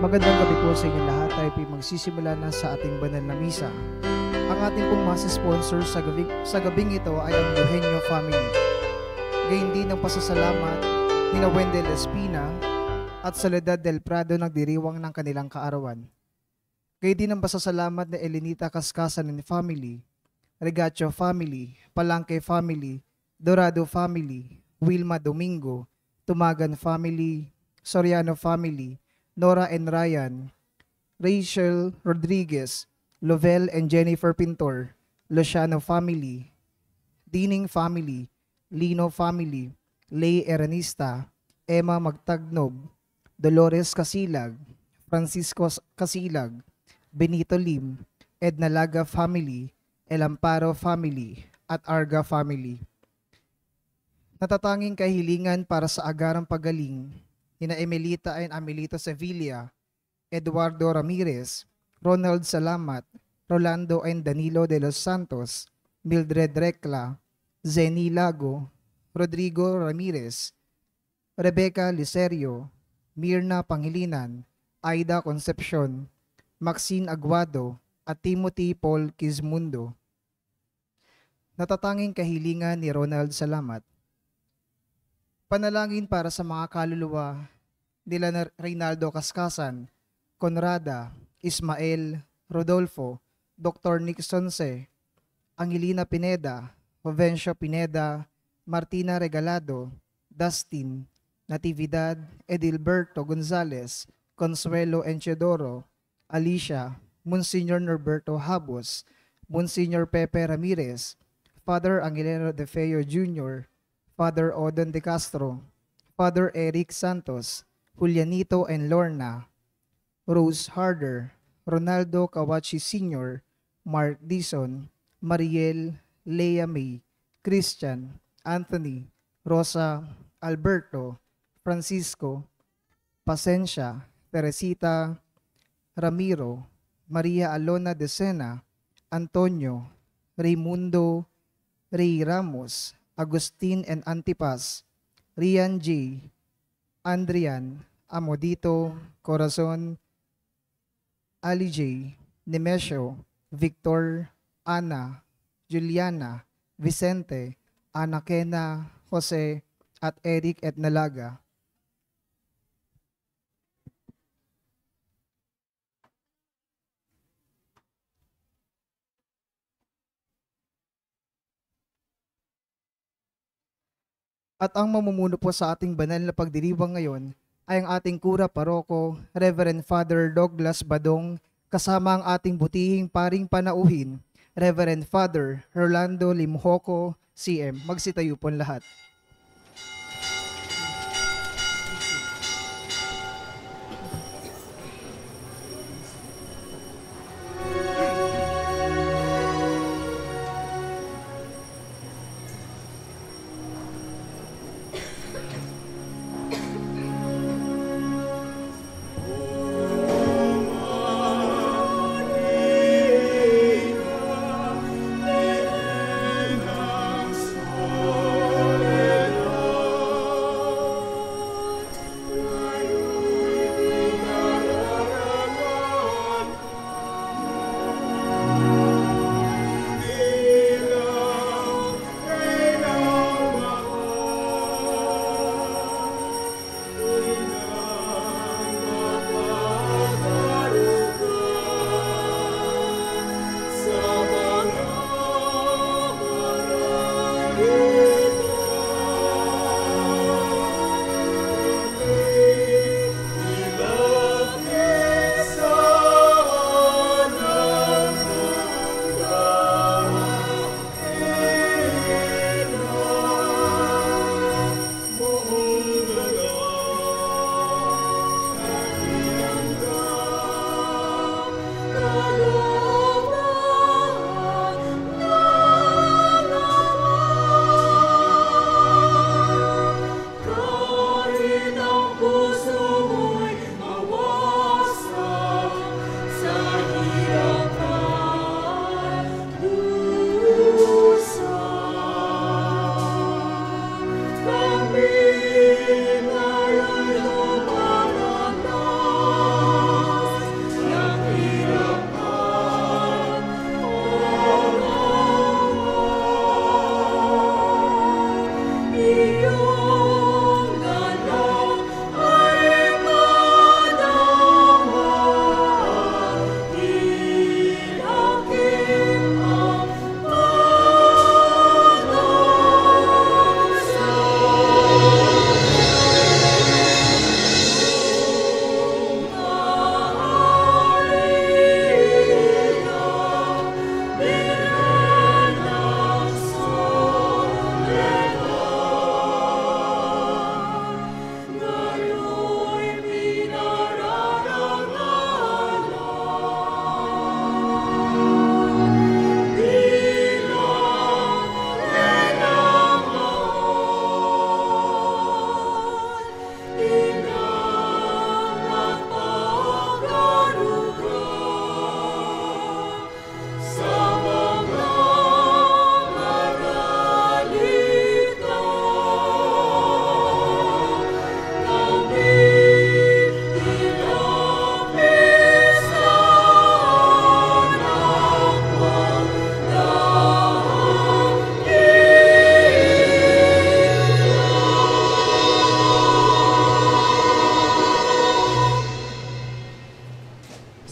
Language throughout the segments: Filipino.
Magandang gabi po sa inyo lahat. Tayo po magsisimula na sa ating banal na misa. Ang ating pong sponsor sa gabing ito ay ang Eugenio Family. Gayun din ang pasasalamat ni Wendell Espina at Soledad del Prado nagdiriwang ng kanilang kaarawan. Gayun din ang pasasalamat ni Elenita Cascasan and Family, Regacho Family, Palangke Family, Dorado Family, Wilma Domingo, Tumagan Family, Soriano Family, Nora and Ryan, Rachel Rodriguez, Lovell and Jennifer Pintor, Luciano Family, Dining Family, Lino Family, Lay Eranista, Emma Magtagnob, Dolores Casilag, Francisco Casilag, Benito Lim, Edna Laga Family, El Amparo Family, at Arga Family. Natatanging kahilingan para sa agarang pagaling nina Emelita and Amelito Sevilla, Eduardo Ramirez, Ronald Salamat, Rolando and Danilo de los Santos, Mildred Recla, Zeni Lago, Rodrigo Ramirez, Rebecca Licerio, Mirna Pangilinan, Aida Concepcion, Maxine Aguado, at Timothy Paul Quizmundo. Natatanging kahilingan ni Ronald Salamat. Panalangin para sa mga kaluluwa nila na Reynaldo Cascasan, Conrada, Ismael, Rodolfo, Dr. Nixon C., Angelina Pineda, Jovencio Pineda, Martina Regalado, Dustin, Natividad, Edilberto Gonzalez, Consuelo Enchedoro, Alicia, Monsignor Norberto Habos, Monsignor Pepe Ramirez, Father Angelino De Feo Jr., Father Odon De Castro, Father Eric Santos, Julianito and Lorna, Rose Harder, Ronaldo Kawachi Sr., Mark Dison, Mariel, Lea May, Christian, Anthony, Rosa, Alberto, Francisco, Pasencia, Teresita, Ramiro, Maria Alona de Sena, Antonio, Raimundo, Ray Ramos, Agustin and Antipas, Rian J., Andrian, Amodito, Corazon, Ali J., Nemesio, Victor, Ana, Juliana, Vicente, Ana Kena, Jose, at Eric et Nalaga. At ang mamumuno po sa ating banal na pagdiriwang ngayon ay ang ating kura paroko, Reverend Father Douglas Badong, kasama ang ating butihing paring panauhin, Reverend Father Rolando Limhoco, CM. Magsitayo po lahat. Amen.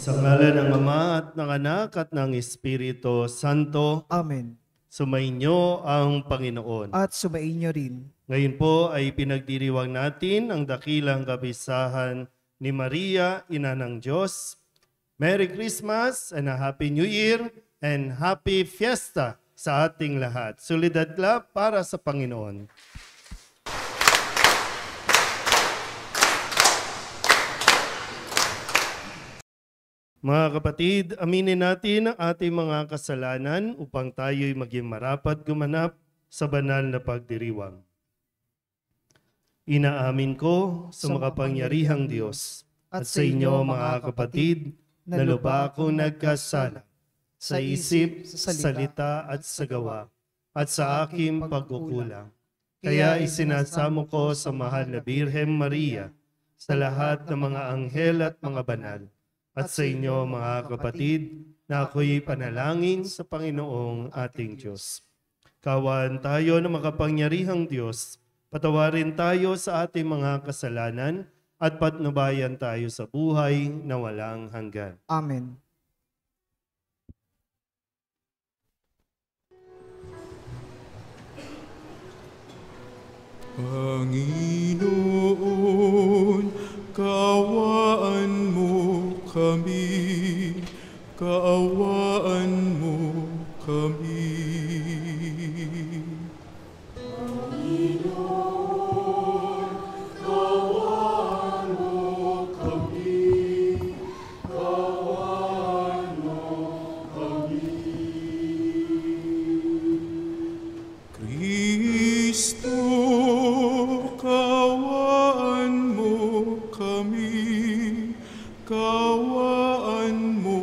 Sa ngalan ng Ama at ng Anak at ng Espiritu Santo, Amen. sumainyo ang Panginoon. At sumainyo rin. Ngayon po ay pinagdiriwang natin ang dakilang kapistahan ni Maria, Ina ng Diyos. Merry Christmas and a Happy New Year and Happy Fiesta sa ating lahat. Solidad clap para sa Panginoon. Mga kapatid, aminin natin ang ating mga kasalanan upang tayo'y maging marapat gumanap sa banal na pagdiriwang. Inaamin ko sa makapangyarihang Diyos at sa inyo mga kapatid na lubha akong nagkasala sa isip, sa salita at sa gawa at sa aking pagkukulang. Kaya isinasamo ko sa mahal na Birhen Maria, sa lahat ng mga anghel at mga banal, at sa inyo mga kapatid na ako'y panalangin sa Panginoong ating Diyos. Kawan tayo ng makapangyarihang Diyos, patawarin tayo sa ating mga kasalanan at patnubayan tayo sa buhay na walang hanggan. Amen. Panginoon, kaawaan mo kami, kaawaan mo kami. Panginoon, kaawaan mo kami, kaawaan mo kami. Kristo, kaawaan mo kami, kaawaan mo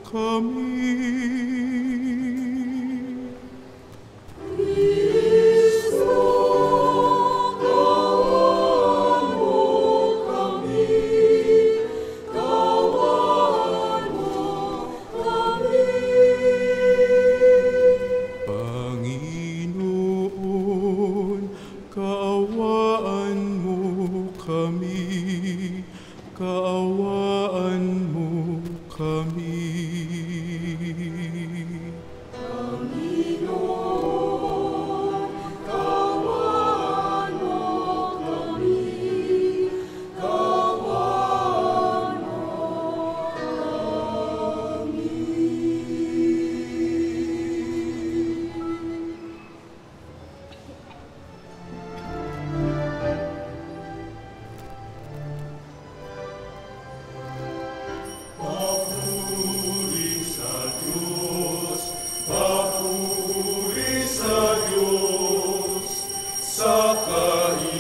kami. Kristo, kaawaan mo kami, kaawaan mo kami. Panginoon, kaawaan mo kami, kaawaan mo kami. Panginoon, kaawaan mo kami, kaawaan mo kami. Papuri sa Diyos, papuri sa Diyos, sa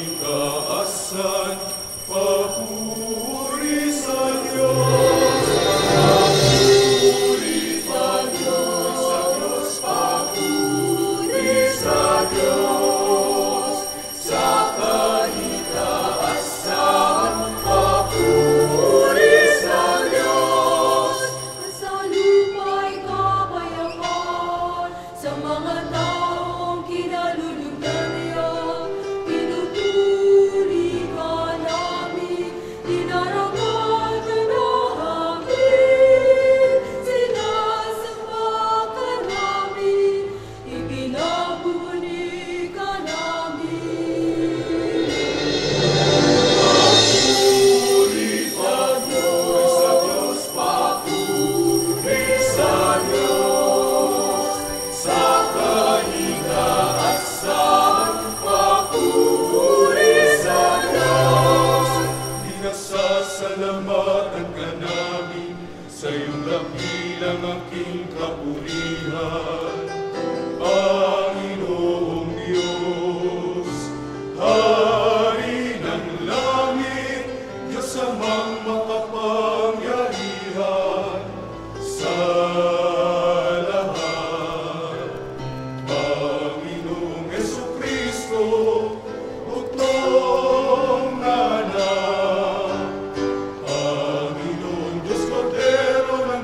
kaitaasan, papuri sa Diyos, papuri sa Diyos, papuri sa Diyos, sa kaitaasan, papuri sa Diyos. Sa lupa'y kapayapaan, sa mga taong kinalulugan niya. Pinupuri ka namin, dinarapat ka namin, sinasamba ka namin, ibinabuni ka namin. Papuri sa Diyos, papuri sa Diyos, sa kaitaasan, papuri sa Diyos. Dinasasalamatan ka namin, sa iyong dakilang aking kapurihan. Panginoong Diyos, Hari ng langit, Diyos amang makapangyarihan sa lahat. Panginoong Jesucristo, butong na anak. Panginoon Diyos, Kordero ng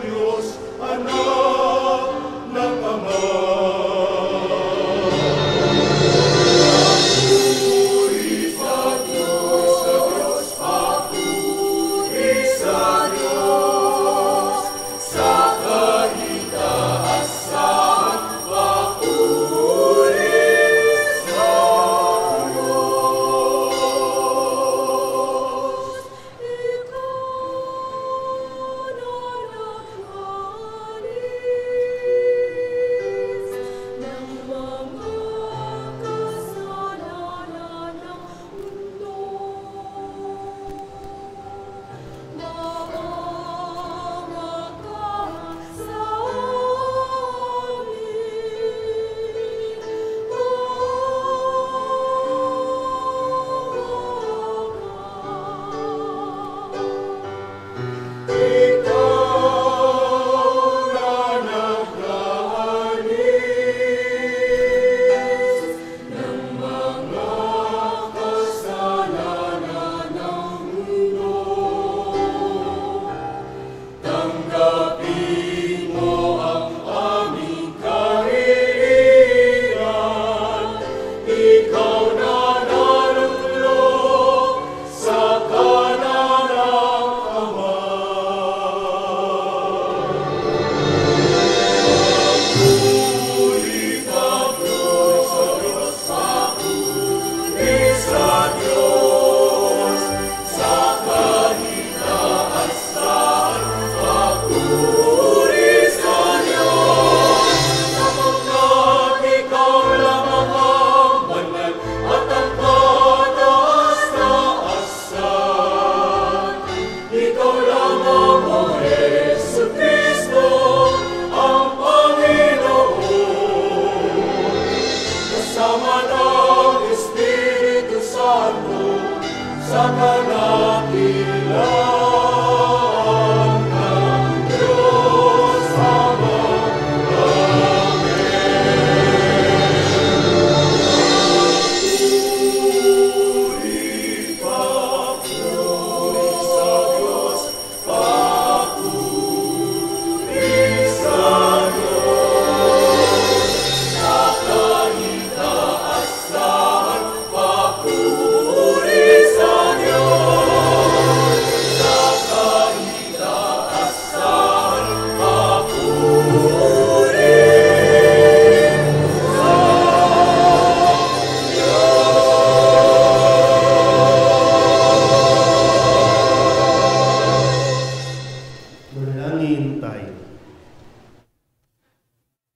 Manalangin tayo.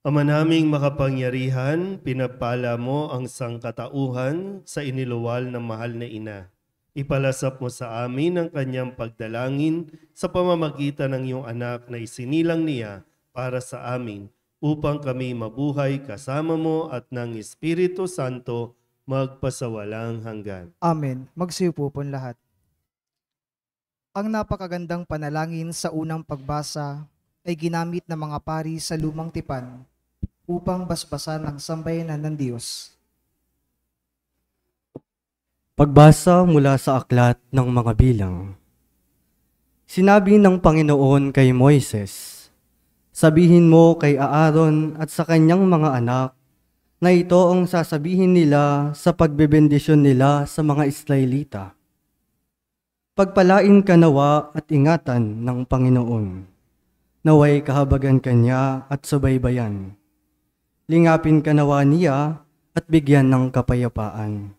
Ama naming makapangyarihan, pinapala mo ang sangkatauhan sa iniluwal ng mahal na ina. Ipalasap mo sa amin ang kanyang pagdalangin sa pamamagitan ng iyong anak na isinilang niya para sa amin, upang kami mabuhay kasama mo at ng Espiritu Santo magpasawalang hanggan. Amen. Magsiupo po lahat. Ang napakagandang panalangin sa unang pagbasa ay ginamit ng mga pari sa lumang tipan upang basbasan ang sambayanan ng Diyos. Pagbasa mula sa aklat ng mga bilang. Sinabi ng Panginoon kay Moises, sabihin mo kay Aaron at sa kanyang mga anak na ito ang sasabihin nila sa pagbebendisyon nila sa mga Israelita. Pagpalain ka nawa at ingatan ng Panginoon. Naway kahabagan kanya at subaybayan. Lingapin ka nawa niya at bigyan ng kapayapaan.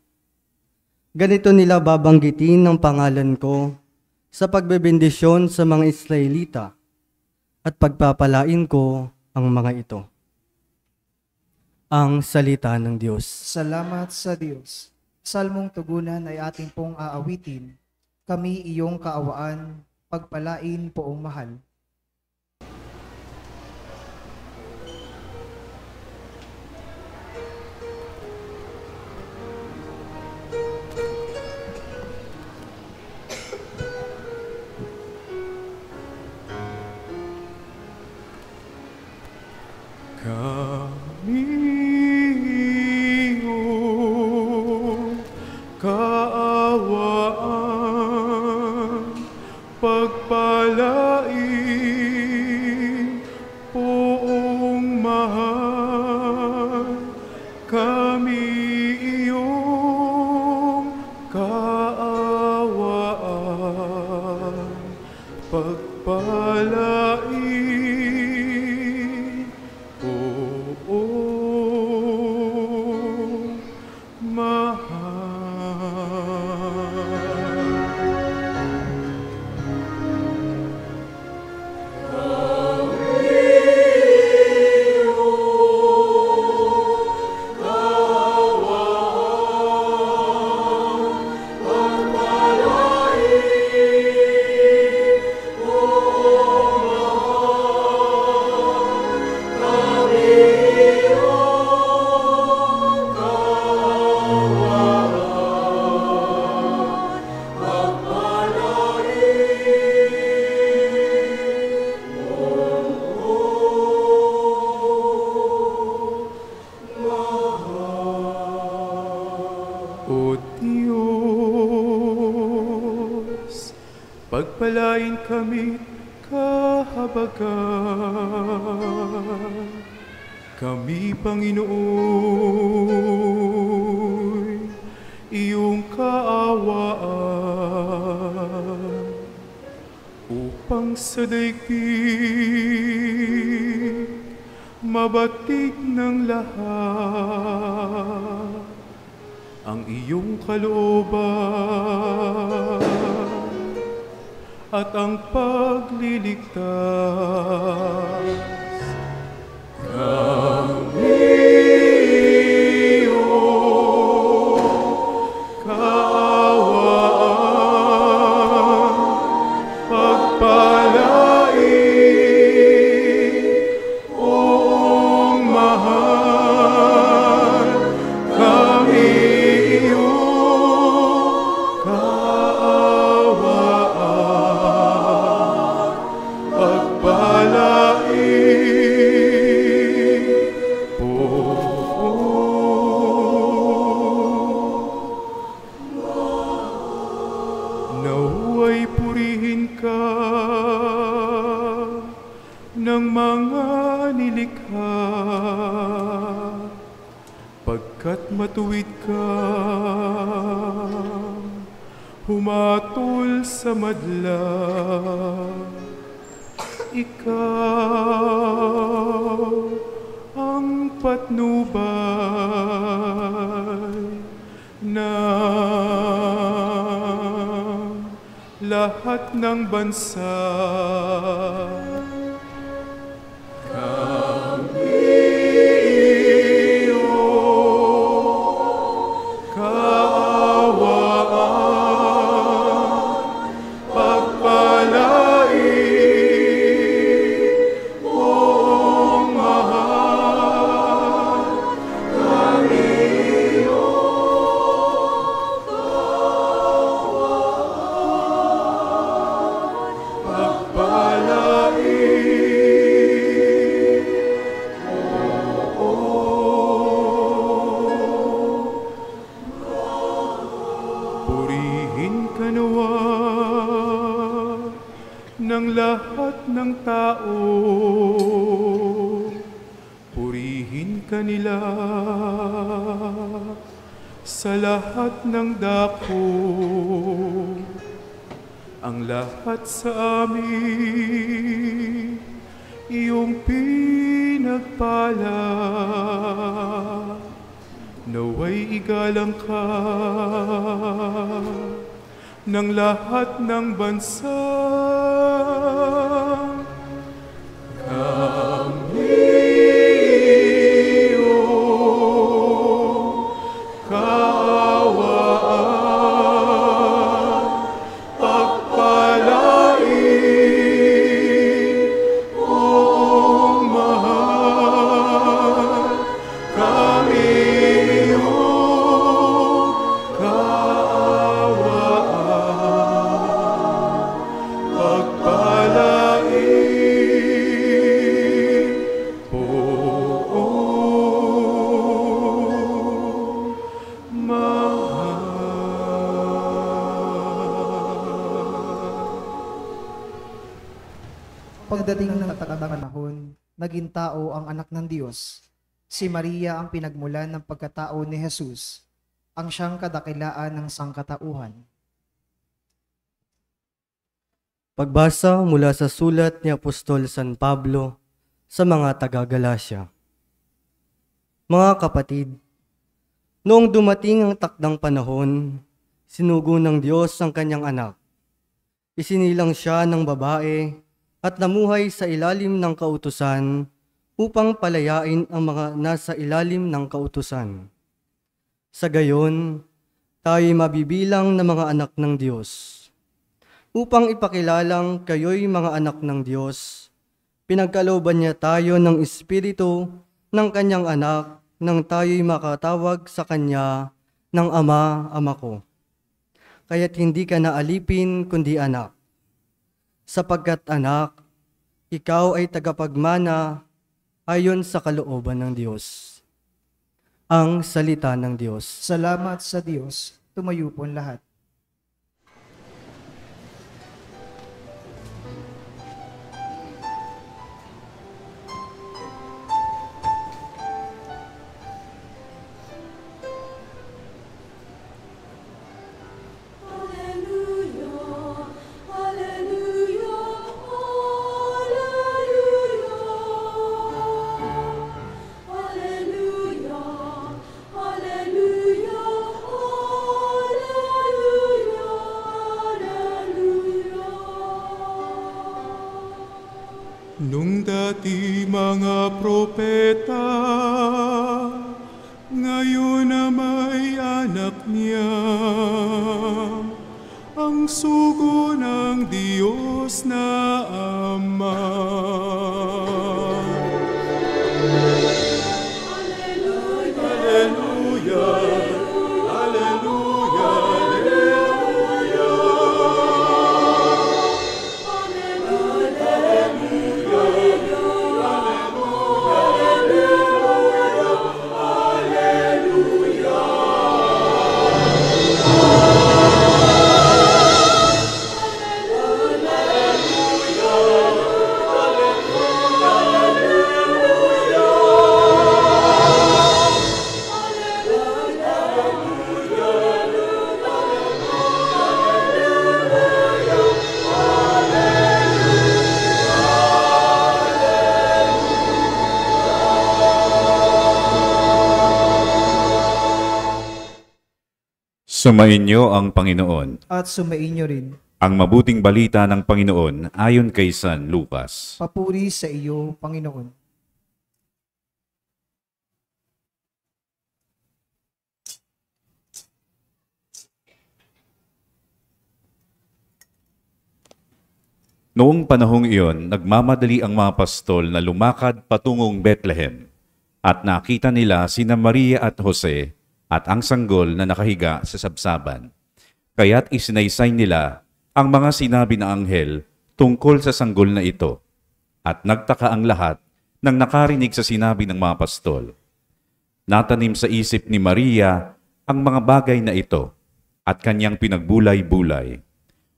Ganito nila babanggitin ng pangalan ko sa pagbebendisyon sa mga Israelita at pagpapalain ko ang mga ito. Ang salita ng Diyos. Salamat sa Diyos. Salmong tugunan ay ating pong aawitin. Kami iyong kaawaan, pagpalain poong mahal. Kami iyong kaawaan, pagpalain poong mahal. Kami iyong kaawaan, pagpalain poong O Diyos, pagpalain kami kahabagan. Kami, Panginoon, iyong kaawaan, upang sa daigdig mabatig ng lahat ang iyong kalooban at ang pagliligtas. Kami iyong kaawaan, pagpalain poong mahal. Kami iyong kaawaan, pagpalain poong naway purihin ka ng mga nilikha, pagkat matuwid ka, humatol sa madla. Ikaw ang patnubay na lahat ng bansa. lahat ng tao. Purihin ka nila sa lahat ng dako. Ang lahat sa amin, iyong pinagpala. Naway igalang ka ng lahat ng bansa. Kami iyong kaawaan, pagpalain, o mahal. Kami iyong kaawaan, pagpalain, poong mahal. Pagdating ng takdang panahon, naging tao ang anak ng Diyos. Si Maria ang pinagmulan ng pagkatao ni Jesus, ang siyang kadakilaan ng sangkatauhan. Pagbasa mula sa sulat ni Apostol San Pablo sa mga taga-Galasya. Mga kapatid, noong dumating ang takdang panahon, sinugo ng Diyos ang kanyang anak. Isinilang siya ng babae at namuhay sa ilalim ng kautusan upang palayain ang mga nasa ilalim ng kautusan. Sa gayon, tayo'y mabibilang na mga anak ng Diyos. Upang ipakilalang kayo'y mga anak ng Diyos, pinagkalooban niya tayo ng Espiritu ng kanyang anak nang tayo'y makatawag sa kanya ng Ama, Ama ko. Kaya't hindi ka na alipin kundi anak. Sapagkat anak, ikaw ay tagapagmana ayon sa kalooban ng Diyos. Ang salita ng Diyos. Salamat sa Diyos, tumayo po lahat. Hallelujah, hallelujah, hallelujah. Hallelujah, hallelujah, hallelujah, hallelujah. Nung dati mga propeta, ngayon na may anak niya, ang sugo ng Diyos na Ama. Hallelujah, hallelujah, Sumainyo ang Panginoon. At sumainyo rin. Ang mabuting balita ng Panginoon ayon kay San Lucas. Papuri sa iyo, Panginoon. Noong panahong iyon, nagmamadali ang mga pastol na lumakad patungong Bethlehem. At nakita nila sina Maria at Jose at ang sanggol na nakahiga sa sabsaban. Kaya't isinaysay nila ang mga sinabi ng anghel tungkol sa sanggol na ito. At nagtaka ang lahat nang nakarinig sa sinabi ng mga pastol. Natanim sa isip ni Maria ang mga bagay na ito at kanyang pinagbulay-bulay.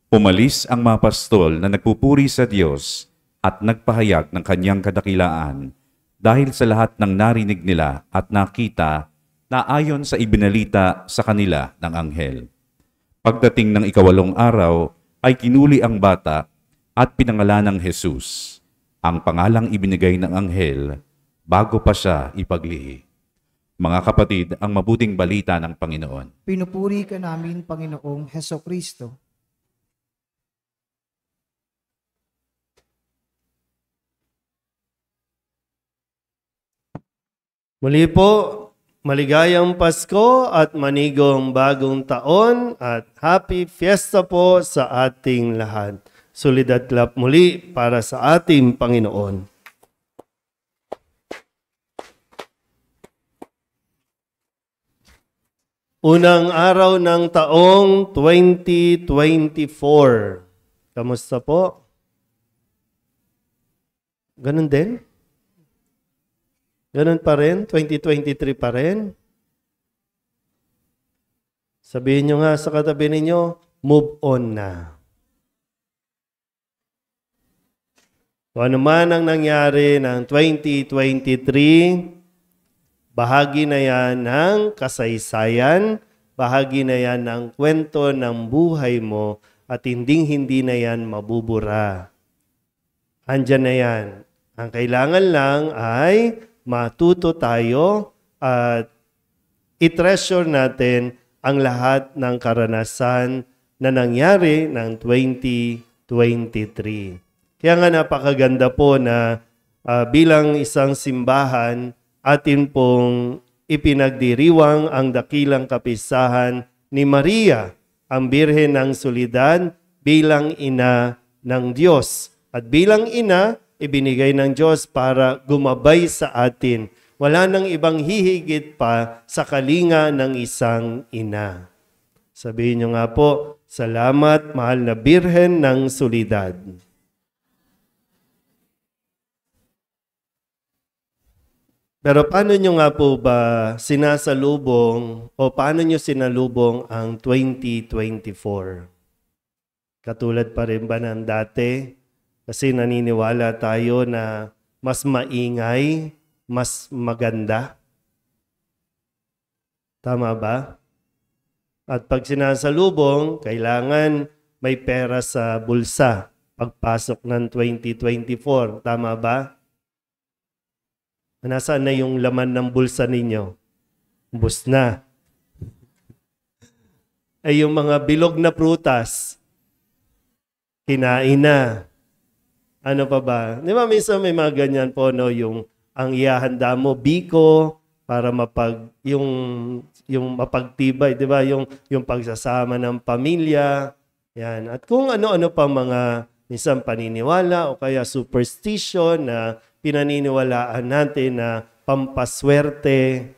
Umalis ang mga pastol na nagpupuri sa Diyos at nagpahayag ng kanyang kadakilaan dahil sa lahat ng narinig nila at nakita na ayon sa ibinalita sa kanila ng anghel. Pagdating ng 8 araw ay kinuli ang bata at pinangalan ng Jesus, ang pangalang ibinigay ng anghel bago pa siya ipaglihi. Mga kapatid, ang mabuting balita ng Panginoon. Pinupuri ka namin, Panginoong Hesukristo. Muli po, maligayang Pasko at manigong bagong taon at happy fiesta po sa ating lahat. Solidad clap muli para sa ating Panginoon. Unang araw ng taong 2024. Kamusta po? Ganun din? Ganun pa rin? 2023 pa rin? Sabihin nyo nga sa katabi ninyo, move on na. Kung ano man ang nangyari ng 2023, bahagi na yan ng kasaysayan, bahagi na yan ng kwento ng buhay mo, at hinding-hindi na yan mabubura. Andyan na yan. Ang kailangan lang ay matuto tayo at i-treasure natin ang lahat ng karanasan na nangyari ng 2023. Kaya nga napakaganda po na bilang isang simbahan, atin pong ipinagdiriwang ang dakilang kapistahan ni Maria, ang Birhen ng Solidad, bilang ina ng Diyos. At bilang ina, ibinigay ng Diyos para gumabay sa atin. Wala nang ibang hihigit pa sa kalinga ng isang ina. Sabihin nyo nga po, salamat, mahal na Birhen ng Solidad. Pero paano nyo nga po ba sinasalubong o paano nyo sinalubong ang 2024? Katulad pa rin ba ng dati? Kasi naniniwala tayo na mas maingay, mas maganda. Tama ba? At pag sinasalubong, kailangan may pera sa bulsa pagpasok ng 2024. Tama ba? Nasaan na yung laman ng bulsa ninyo? Ubus na. Ay yung mga bilog na prutas, kinain na. Ano pa ba? Di ba minsan may mga ganyan po, no? Yung ang ihahanda mo, biko, para yung mapagtibay, di ba? Yung pagsasama ng pamilya. Yan. At kung ano-ano pa mga minsan paniniwala o kaya superstition na pinaniniwalaan natin na pampaswerte.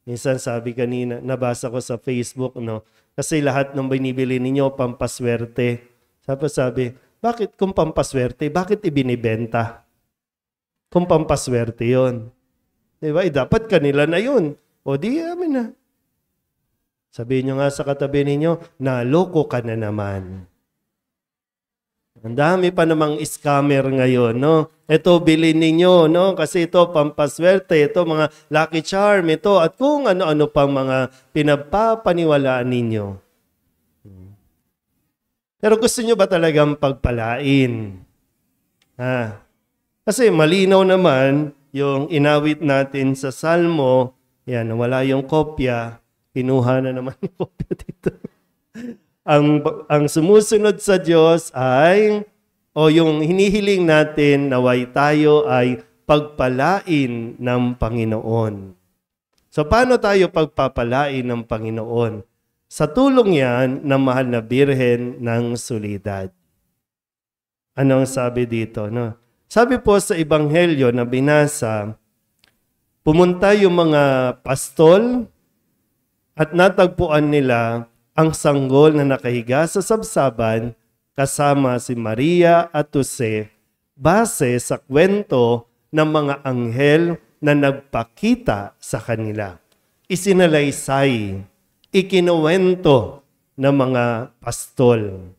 Minsan sabi kanina, nabasa ko sa Facebook, no? Kasi lahat ng binibili ninyo, pampaswerte. Sabi, bakit kung pampaswerte, bakit ibinibenta? Kung pampaswerte yon, diba? Dapat kanila na yun. O di, amin na. Sabihin nyo nga sa katabi ninyo, naloko ka na naman. Ang dami pa namang scammer ngayon, no? Ito, bilhin ninyo, no? Kasi ito, pampaswerte, ito, mga lucky charm, ito, at kung ano-ano pang mga pinagpapaniwalaan ninyo. Pero gusto nyo ba talagang pagpalain? Kasi malinaw naman yung inawit natin sa Salmo, yan, wala yung kopya, kinuha na naman yung kopya dito. Ang sumusunod sa Diyos ay, o yung hinihiling natin naway tayo ay pagpalain ng Panginoon. So paano tayo pagpapalain ng Panginoon? Sa tulong yan ng mahal na Birhen ng Solidad. Ano ang sabi dito? No? Sabi po sa Ebanghelyo na binasa, pumunta yung mga pastol at natagpuan nila ang sanggol na nakahiga sa sabsaban kasama si Maria at Jose base sa kwento ng mga anghel na nagpakita sa kanila. Isinalaysay, ikinuwento ng mga pastol.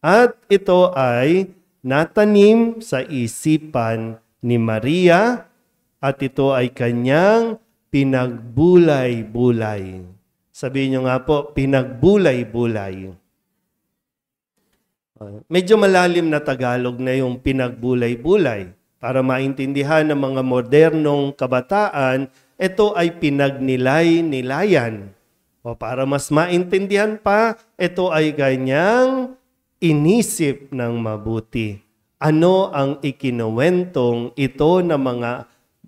At ito ay natanim sa isipan ni Maria at ito ay kanyang pinagbulay-bulay. Sabihin nyo nga po, pinagbulay-bulay. Medyo malalim na Tagalog na yung pinagbulay-bulay. Para maintindihan ng mga modernong kabataan, ito ay pinagnilay-nilayan. O para mas maintindihan pa, ito ay kanyang inisip ng mabuti. Ano ang ikinuwentong ito ng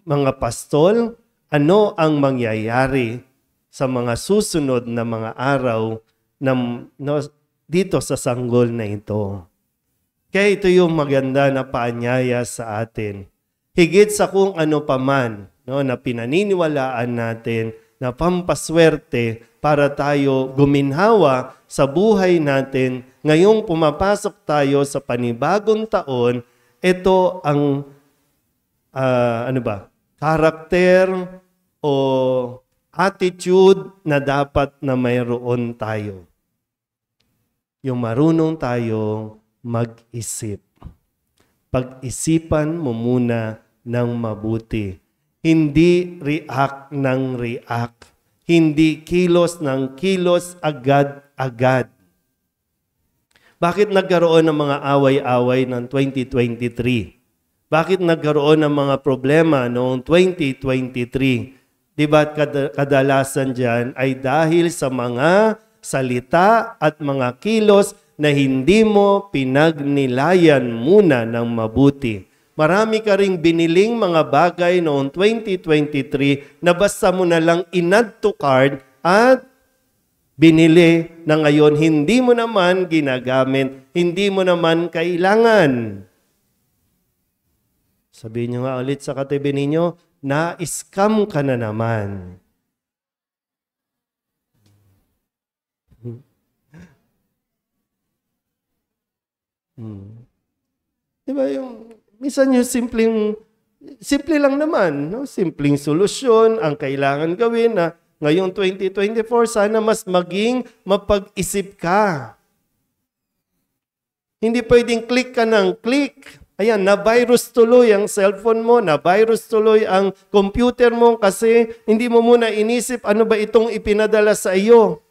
mga pastol? Ano ang mangyayari sa mga susunod na mga araw dito sa sanggol na ito? Kaya ito yung maganda na paanyaya sa atin. Higit sa kung ano paman na pinaniniwalaan natin na pampaswerte para tayo guminhawa sa buhay natin. Ngayong pumapasok tayo sa panibagong taon, ito ang karakter o attitude na dapat na mayroon tayo. Yung marunong tayong mag-isip. Pag-isipan mo muna ng mabuti. Hindi react ng react. Hindi kilos ng kilos agad-agad. Bakit nagkaroon ng mga away-away ng 2023? Bakit nagkaroon ng mga problema noong 2023? Diba kadalasan dyan ay dahil sa mga salita at mga kilos na hindi mo pinagnilayan muna ng mabuti. Marami ka ring biniling mga bagay noong 2023 na basta mo na lang in-add to cart at binili na ngayon hindi mo naman ginagamit, hindi mo naman kailangan. Sabihin nyo nga ulit sa katabi ninyo, na-scam ka na naman. Diba yung minsan yung simple lang naman, no? Simpleng solusyon ang kailangan gawin na ngayong 2024 sana mas maging mapag-isip ka. Hindi pwedeng click ka ng click. Ayan, na-virus tuloy ang cellphone mo, na-virus tuloy ang computer mo kasi hindi mo muna inisip ano ba itong ipinadala sa iyo.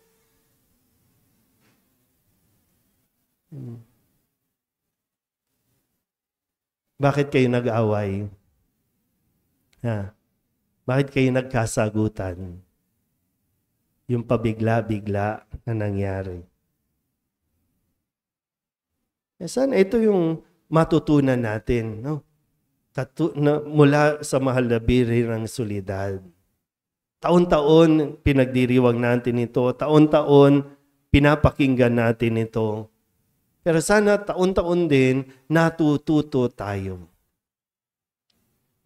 Bakit kayo nag-away? Bakit kayo nagkasagutan? Yung pabigla-bigla na nangyari. Sana ito yung matutunan natin, no? Mula sa mahal na biri ng solidad. Taon-taon pinagdiriwang natin ito. Taon-taon pinapakinggan natin ito. Pero sana taon-taon din natututo tayo.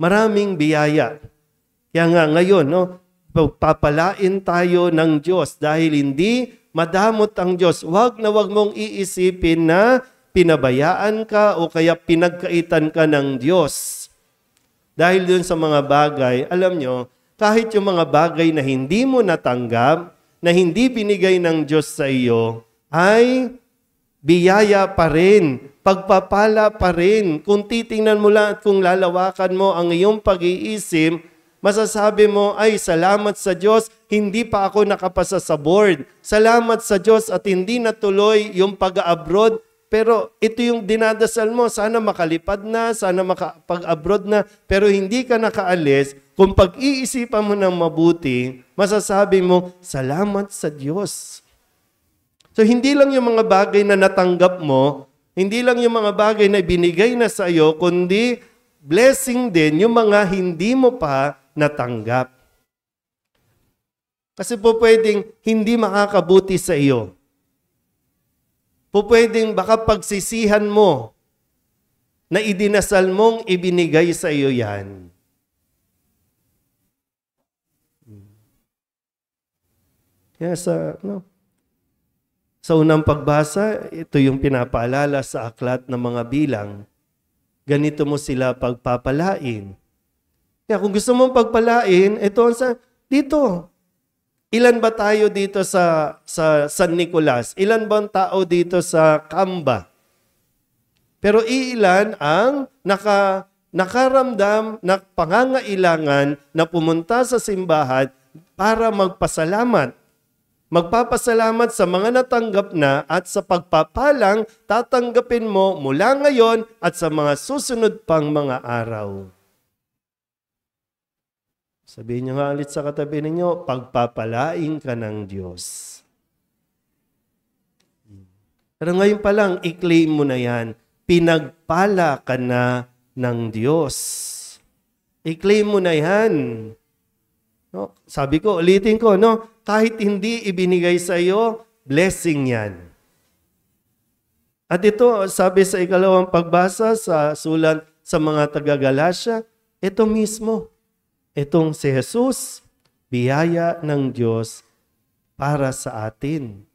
Maraming biyaya. Kaya nga ngayon, no, papalain tayo ng Diyos dahil hindi madamot ang Diyos. Huwag na huwag mong iisipin na pinabayaan ka o kaya pinagkaitan ka ng Diyos. Dahil dun sa mga bagay, alam nyo, kahit yung mga bagay na hindi mo natanggap, na hindi binigay ng Diyos sa iyo, ay biyaya pa rin, pagpapala pa rin. Kung titingnan mo lang at kung lalawakan mo ang iyong pag-iisip, masasabi mo, ay salamat sa Diyos, hindi pa ako nakapasa sa board. Salamat sa Diyos at hindi natuloy yung pag-abroad. Pero ito yung dinadasal mo, sana makalipad na, sana makapag-abroad na, pero hindi ka nakaalis. Kung pag-iisipan mo ng mabuti, masasabi mo, salamat sa Diyos. So, hindi lang yung mga bagay na natanggap mo, hindi lang yung mga bagay na binigay na sa iyo, kundi blessing din yung mga hindi mo pa natanggap. Kasi po pwedeng hindi makakabuti sa iyo. Po pwedeng baka pagsisihan mo na idinasal mong ibinigay sa iyo yan. Kaya sa unang pagbasa, ito yung pinapaalala sa aklat ng mga bilang. Ganito mo sila pagpapalain. Kaya kung gusto mong pagpalain, ito dito. Ilan ba tayo dito sa San Nicolas? Ilan ba ang tao dito sa Kamba? Pero iilan ang nakaramdam na pangangailangan na pumunta sa simbahan para magpasalamat. Magpapasalamat sa mga natanggap na at sa pagpapalang tatanggapin mo mula ngayon at sa mga susunod pang mga araw. Sabihin niyo nga ulit sa katabi ninyo, pagpapalain ka ng Diyos. Pero ngayon pa lang, i-claim mo na yan. Pinagpala ka na ng Diyos. I-claim mo na yan. No? Sabi ko, ulitin ko, no? Kahit hindi ibinigay sa iyo, blessing yan. At ito, sabi sa ikalawang pagbasa sa sulat sa mga taga-Galasya, ito mismo. Itong si Jesus, biyaya ng Diyos para sa atin.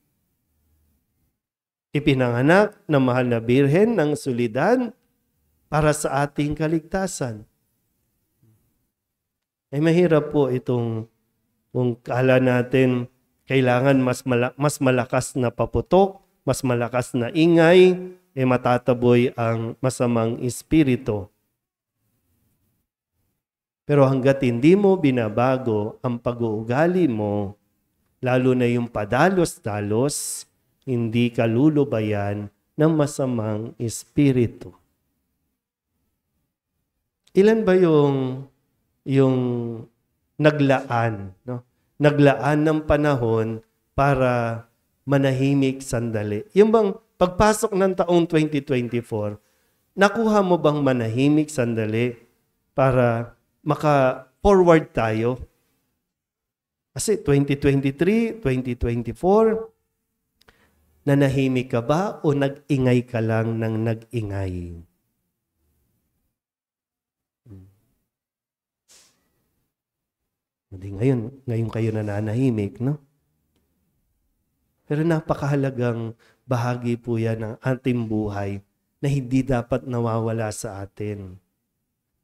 Ipinanganak na mahal na birhen ng sulidad para sa ating kaligtasan. Ay mahirap po itong kung kala natin kailangan mas malakas na paputok, mas malakas na ingay, matataboy ang masamang espiritu. Pero hanggat hindi mo binabago ang pag-uugali mo, lalo na yung padalos-dalos, hindi ka lulubayan ng masamang espiritu. Ilan ba yung naglaan, no? Naglaan ng panahon para manahimik sandali. Yung bang pagpasok ng taong 2024, nakuha mo bang manahimik sandali para maka-forward tayo? Kasi 2023, 2024, nanahimik ka ba o nag-ingay ka lang ng nag-ingay? Hindi ngayon kayo nananahimik, no? Pero napakahalagang bahagi po yan ng ating buhay na hindi dapat nawawala sa atin.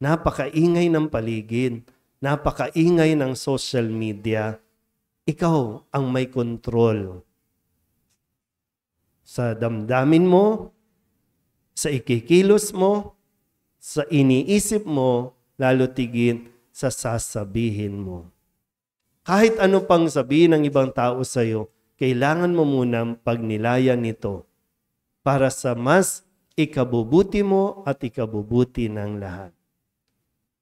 Napakaingay ng paligid, napakaingay ng social media. Ikaw ang may kontrol sa damdamin mo, sa ikikilos mo, sa iniisip mo, lalo tigit sa sasabihin mo. Kahit ano pang sabihin ng ibang tao sa iyo, kailangan mo munang pagnilayan nito para sa mas ikabubuti mo at ikabubuti ng lahat.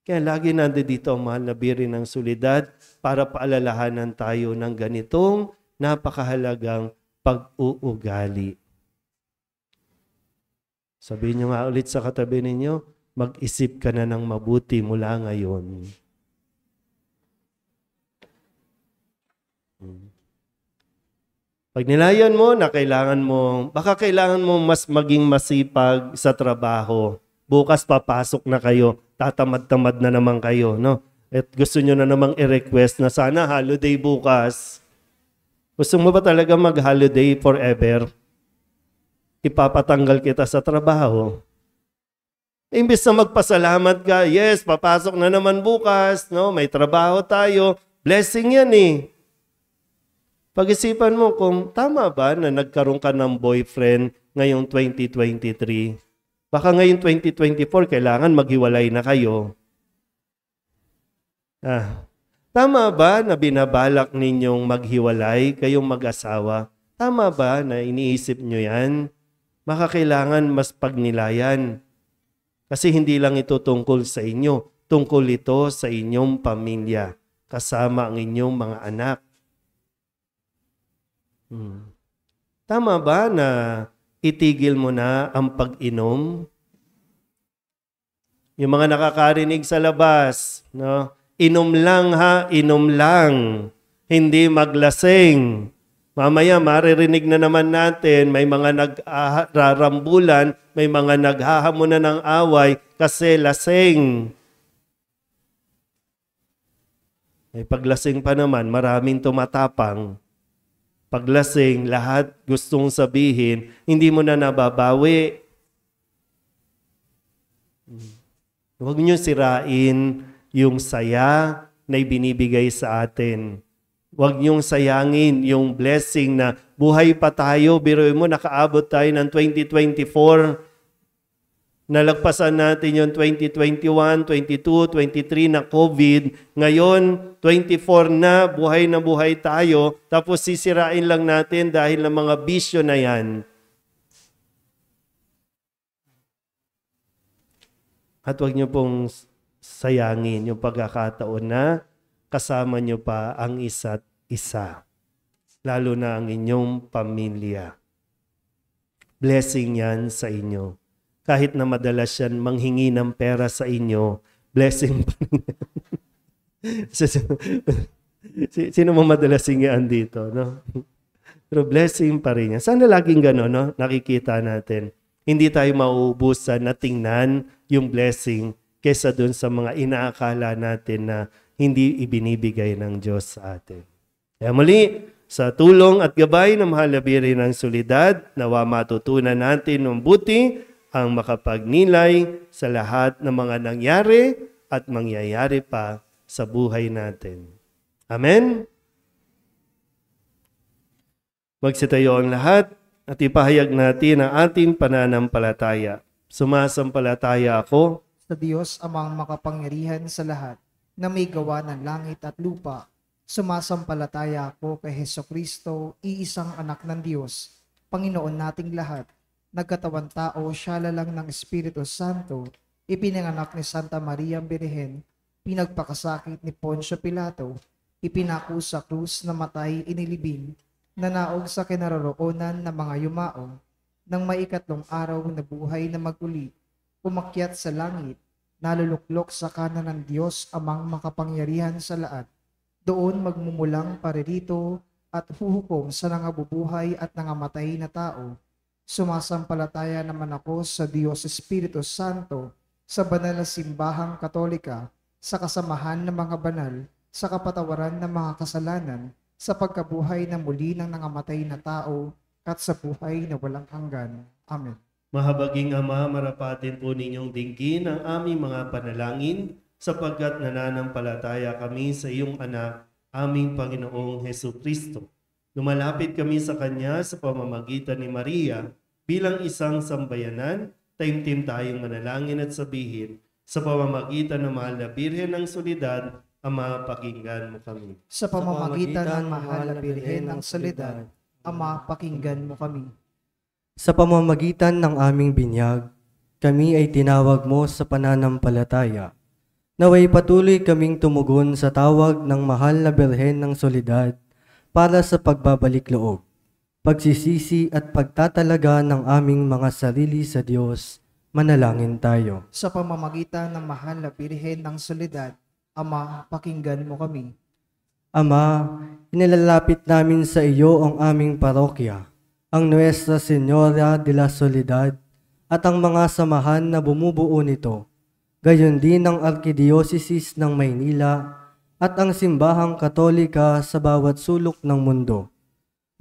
Kaya lagi nandito ang mahal na birhen ng sulidad para paalalahanan tayo ng ganitong napakahalagang pag-uugali. Sabihin niyo nga ulit sa katabi ninyo, mag-isip ka na ng mabuti mula ngayon. Pag nilayan mo na baka kailangan mo mas maging masipag sa trabaho. Bukas papasok na kayo, tatamad-tamad na naman kayo, no? At gusto nyo na namang i-request na sana holiday bukas. Gusto mo ba talaga mag-holiday forever? Ipapatanggal kita sa trabaho. Imbes na magpasalamat ka, yes, papasok na naman bukas, no? May trabaho tayo. Blessing yan eh. Pag-isipan mo kung tama ba na nagkaroon ka ng boyfriend ngayong 2023. Baka ngayong 2024 kailangan maghiwalay na kayo. Tama ba na binabalak ninyong maghiwalay kayong mag-asawa? Tama ba na iniisip nyo yan? Baka kailangan mas pagnilayan. Kasi hindi lang ito tungkol sa inyo. Tungkol ito sa inyong pamilya. Kasama ang inyong mga anak. Tama ba na itigil mo na ang pag-inom? Yung mga nakakarinig sa labas, no? Inom lang ha, inom lang. Hindi maglasing. Mamaya maririnig na naman natin, may mga nagrarambulan, may mga naghahamunan ng away kasi lasing. May paglasing pa naman, maraming tumatapang. Paglasing, lahat gustong sabihin, hindi mo na nababawi. Huwag niyo sirain yung saya na ibinibigay sa atin. Huwag niyong sayangin yung blessing na buhay pa tayo. Biruin mo, nakaabot tayo ng 2024. Nalagpasan natin yung 2021, 22, 23 na COVID. Ngayon, 24 na buhay tayo. Tapos sisirain lang natin dahil ng mga bisyo na yan. At huwag niyo pong sayangin yung pagkakataon na kasama niyo pa ang isa't isa. Lalo na ang inyong pamilya. Blessing yan sa inyo. Kahit na madalas yan manghingi ng pera sa inyo, blessing pa rin. Sino mo madalas hingian dito, no? Pero blessing pa rin yan. Sana laging gano'n, no? Nakikita natin. Hindi tayo mauubusan na tingnan yung blessing kesa dun sa mga inaakala natin na hindi ibinibigay ng Diyos sa atin. Kaya muli, sa tulong at gabay ng mahal na Birhen ng Soledad, nawa matutunan natin ng buti ang makapagnilay sa lahat ng mga nangyari at mangyayari pa sa buhay natin. Amen? Magsitayo ang lahat at ipahayag natin ang ating pananampalataya. Sumasampalataya ako Sa Diyos amang makapangyarihan sa lahat, na may gawa ng langit at lupa. Sumasampalataya ako kay Hesukristo, iisang anak ng Diyos, Panginoon nating lahat. Nagkatawan tao, siya lalang ng Espiritu Santo, ipinanganak ni Santa Maria Birhen, pinagpakasakit ni Poncio Pilato, ipinako sa krus, namatay, inilibing, nanaog sa kinaroroonan ng mga yumao, nang maikatlong araw na buhay na maguli, umakyat sa langit, naluluklok sa kanan ng Diyos amang makapangyarihan sa lahat. Doon magmumulang paririto at huhukom sa nangabubuhay at nangamatay na tao. Sumasampalataya naman ako sa Diyos Espiritu Santo, sa banal na simbahang katolika, sa kasamahan ng mga banal, sa kapatawaran ng mga kasalanan, sa pagkabuhay na muli ng nangamatay na tao, at sa buhay na walang hanggan. Amen. Mahabaging Ama, marapatin po ninyong dinggin ang aming mga panalangin sapagkat nananampalataya kami sa iyong anak, aming Panginoong Hesukristo. Lumalapit kami sa Kanya sa pamamagitan ni Maria bilang isang sambayanan, taimtim tayong manalangin at sabihin, sa pamamagitan ng mahal na Birhen ng Soledad, Ama, pakinggan mo kami. Sa pamamagitan ng mahal na Birhen ng Soledad, Ama, pakinggan mo kami. Sa pamamagitan ng aming binyag, kami ay tinawag mo sa pananampalataya. Naway patuloy kaming tumugon sa tawag ng mahal na Birhen ng Soledad para sa pagbabalik loob, pagsisisi at pagtatalaga ng aming mga sarili sa Diyos. Manalangin tayo. Sa pamamagitan ng mahal na Birhen ng Soledad, Ama, pakinggan mo kami. Ama, inilalapit namin sa iyo ang aming parokya, ang Nuestra Señora de la Soledad at ang mga samahan na bumubuo nito, gayon din ang Arkidiyocesis ng Maynila at ang Simbahang Katolika sa bawat sulok ng mundo.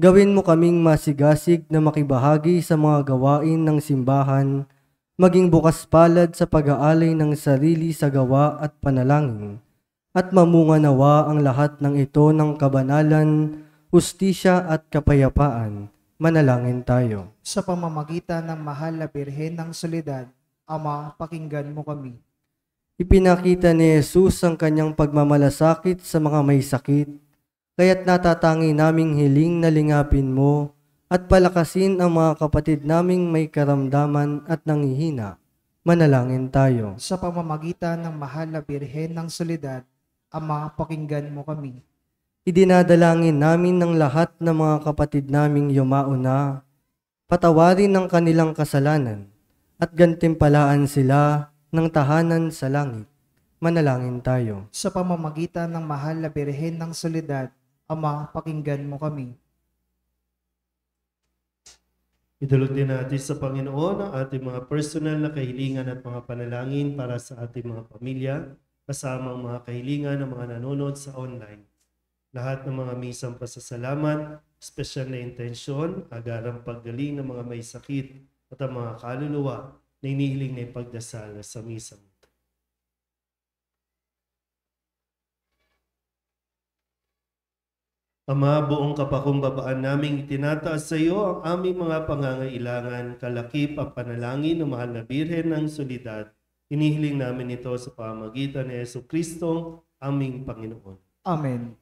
Gawin mo kaming masigasig na makibahagi sa mga gawain ng simbahan, maging bukas palad sa pag-aalay ng sarili sa gawa at panalangin, at mamunga nawa ang lahat ng ito ng kabanalan, hustisya at kapayapaan. Manalangin tayo. Sa pamamagitan ng mahal na Birhen ng Soledad, Ama, pakinggan mo kami. Ipinakita ni Jesus ang kanyang pagmamalasakit sa mga may sakit, kaya't natatangi naming hiling na lingapin mo at palakasin ang mga kapatid naming may karamdaman at nanghihina. Manalangin tayo. Sa pamamagitan ng mahal na Birhen ng Soledad, Ama, pakinggan mo kami. Idinadalangin namin ng lahat ng mga kapatid naming yumao na patawarin ang kanilang kasalanan at gantimpalaan sila ng tahanan sa langit. Manalangin tayo. Sa pamamagitan ng mahal na Birhen ng Soledad, Ama, pakinggan mo kami. Idulog din natin sa Panginoon ang ating mga personal na kahilingan at mga panalangin para sa ating mga pamilya, kasama ang mga kahilingan ng mga nanonood sa online. Lahat ng mga misang pasasalamat, espesyal na intensyon, agarang paggaling ng mga may sakit at ang mga kaluluwa na inihiling na ipagdasal sa misang. Ama, buong kapakumbabaan naming itinataas sa iyo ang aming mga pangangailangan, kalakip ang panalangin ng mahal na Birhen ng Solidad. Inihiling namin ito sa pamamagitan ni Jesucristo, aming Panginoon. Amen.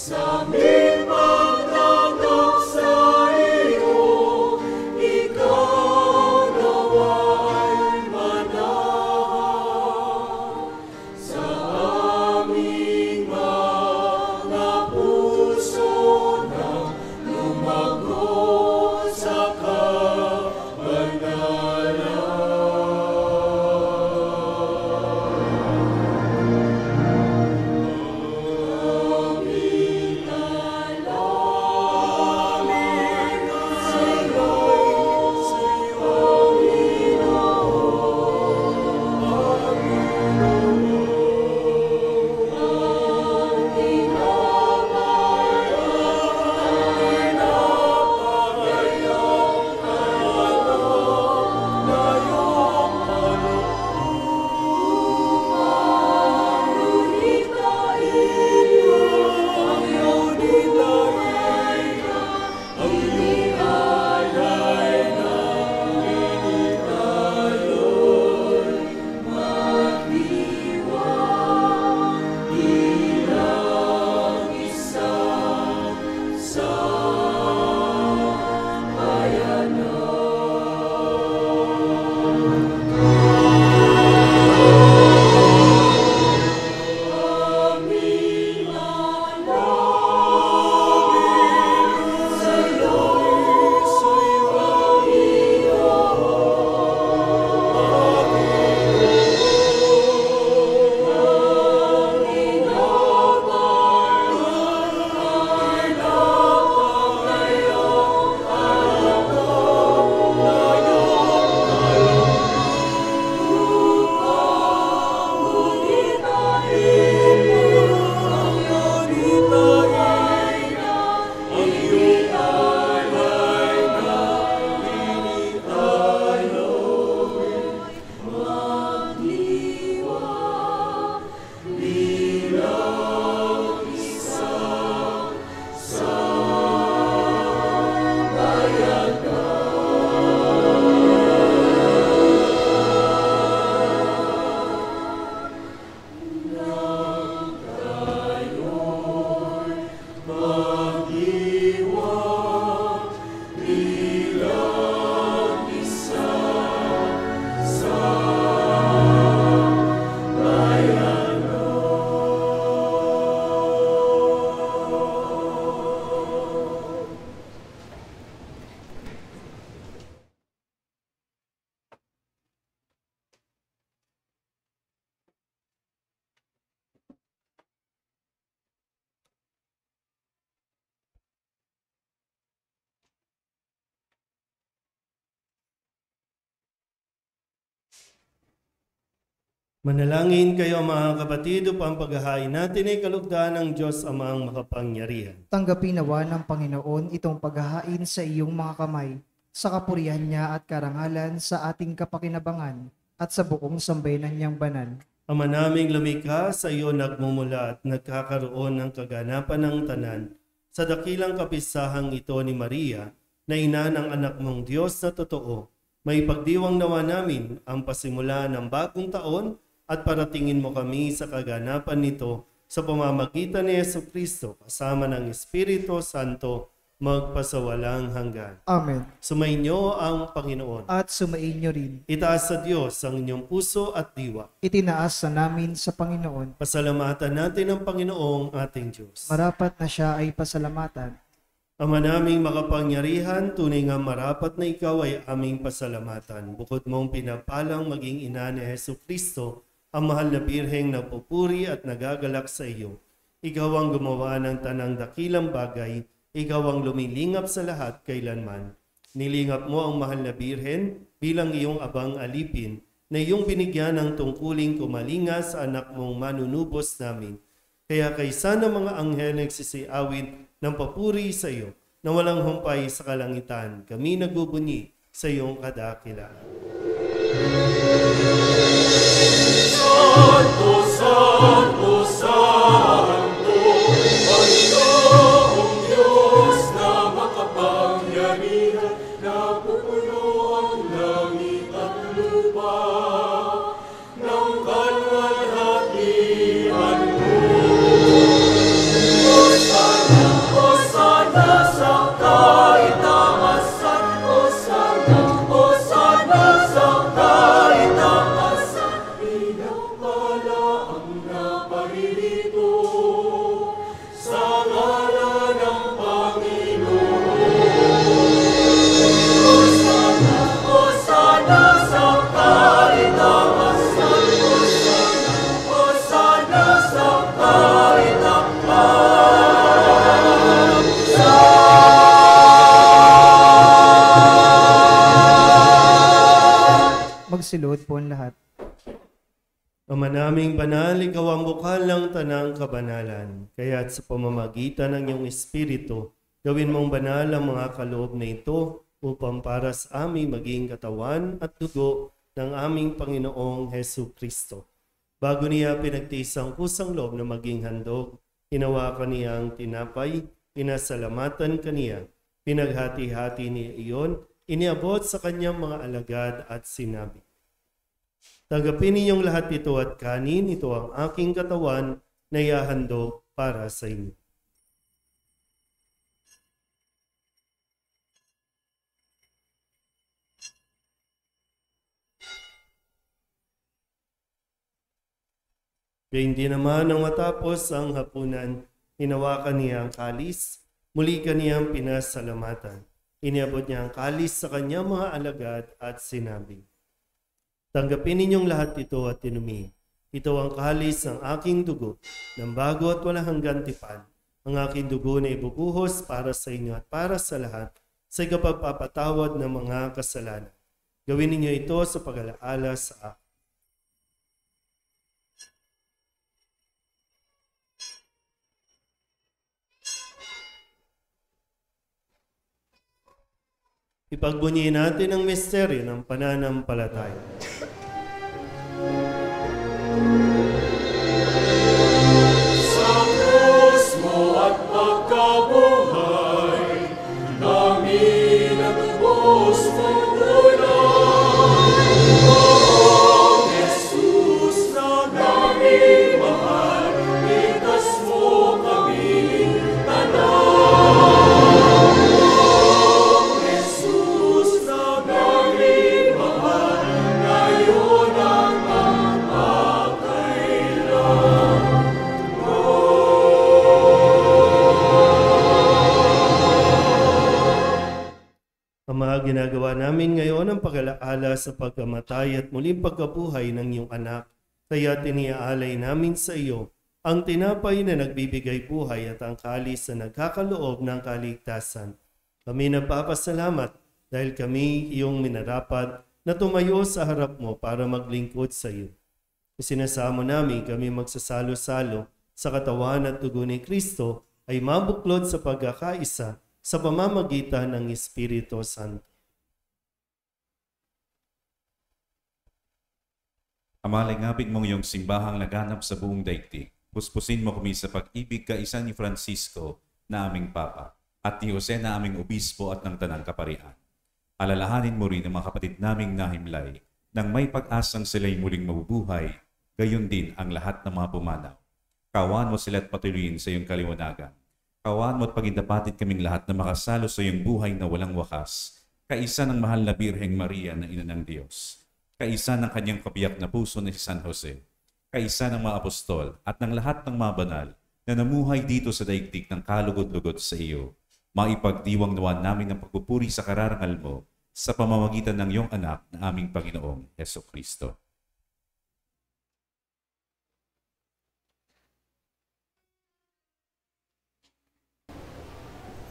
Sa aming pagtanggap sa iyo, ikaw Manalangin kayo mga kapatid upang paghahain natin ay kalugdan ng Diyos Amang makapangyarihan. Tanggapin nawa ng Panginoon itong paghahain sa iyong mga kamay, sa kapurihan niya at karangalan sa ating kapakinabangan at sa buong sambayanan niyang banal. Ama naming lumikha, sa iyo nagmumula at nagkakaroon ng kaganapan ng tanan sa dakilang kapisahang ito ni Maria, na ina ng anak mong Diyos na totoo. May pagdiwang nawa namin ang pasimula ng bagong taon at paratingin mo kami sa kaganapan nito sa pamamagitan ni Jesucristo kasama ng Espiritu Santo magpasawalang hanggan. Amen. Sumainyo ang Panginoon. At sumain niyo rin. Itaas sa Diyos ang inyong puso at diwa. Itinaas sa namin sa Panginoon. Pasalamatan natin ang Panginoong ating Diyos. Marapat na siya ay pasalamatan. Ama naming makapangyarihan, tunay nga marapat na ikaw ay aming pasalamatan. Bukod mong pinapalang maging ina ni Jesucristo, ang mahal na birheng nagpupuri at nagagalak sa iyo. Ikaw ang gumawa ng tanang dakilang bagay, ikaw ang lumilingap sa lahat kailanman. Nilingap mo ang mahal na birhen bilang iyong abang alipin, na iyong binigyan ng tungkuling kumalinga sa anak mong manunubos namin. Kaya kaysa ng mga anghel nagsisiawit ng papuri sa iyo, na walang humpay sa kalangitan, kami nagbubunyi sa iyong kadakilaan. Santo, Santo, Santo, Panginoong Diyos na makapangyarihan, napupuno ang langit at lupa ng kalwalhatian mo. Hosana, Hosana sa kaitaasan, Hosana, Hosana sa kaitaasan. Pinagpala ang naparirito sa ngalan ng Panginoon. Hosana, Hosana sa kaitaasan, Hosana, Hosana sa kaitaasan. Magsiluhod po ang lahat. Ama naming banal, ikaw ang bukal ng tanang kabanalan. Kaya't sa pamamagitan ng iyong Espiritu, gawin mong banal ang mga kaloob na ito upang para sa aming maging katawan at dugo ng aming Panginoong Hesu Kristo. Bago niya pinagtiis ang kusang loob na maging handog, hinawakan niya ang tinapay, pinasalamatan kaniya, pinaghati-hati niya iyon, iniabot sa kanyang mga alagad at sinabi, "Tanggapin ninyong lahat ito at kanin, ito ang aking katawan na ihahandog para sa inyo." Gayun din naman nang matapos ang hapunan, hinawakan niya ang kalis, muli kaniyang pinasalamatan. Iniabot niya ang kalis sa kanyang mga alagad at sinabi, "Tanggapin ninyong lahat ito at inumin. Ito ang kalis ng aking dugo, ng bago at walang hanggang tipan. Ang aking dugo na ibubuhos para sa inyo at para sa lahat sa ikapagpapatawad ng mga kasalanan. Gawin ninyo ito sa pag-alaala sa akin." Ipagbunyiin natin ang misteryo ng pananampalataya. Sa krus mo at pagkabuhay, namin natubos mong tunay. Poong Jesus na namin mahal, ligtas mo kami tanan. Poong Jesus na namin mahal, ngayon ang magpapakailan. Ama, ginagawa namin ngayon ang pag-alaala sa pagkamatay at muling pagkabuhay ng iyong anak. Kaya tiniaalay namin sa iyo ang tinapay na nagbibigay buhay at ang kalis na nagkakaloob ng kaligtasan. Kami nagpapasalamat dahil kami iyong minarapat na tumayo sa harap mo para maglingkod sa iyo. Isinasamo namin kami magsasalo-salo sa katawan at dugo ni Kristo ay mabuklod sa pagkakaisa sa pamamagitan ng Espiritu Santo. Amalingapin mong iyong simbahang laganap sa buong daigdig. Puspusin mo kami sa pag-ibig kaisa ni Francisco na aming Papa at ni Jose na aming Obispo at ng Tanang Kaparian. Alalahanin mo rin ang mga kapatid naming nahimlay nang may pag-asang sila'y muling mabubuhay, gayon din ang lahat ng mga pumanaw. Kawan mo sila at patuloyin sa iyong kaliwanagan. Kawan mo at pagindapatit kaming lahat na makasalo sa iyong buhay na walang wakas, kaisa ng mahal na Birheng Maria na Ina ng Diyos, kaisa ng kanyang kabiyak na puso na si San Jose, kaisa ng mga apostol at ng lahat ng mga banal na namuhay dito sa daigdig ng kalugod-lugod sa iyo. Maipagdiwang nawa namin ang pagpupuri sa kararangal mo sa pamamagitan ng iyong anak na aming Panginoong Hesukristo.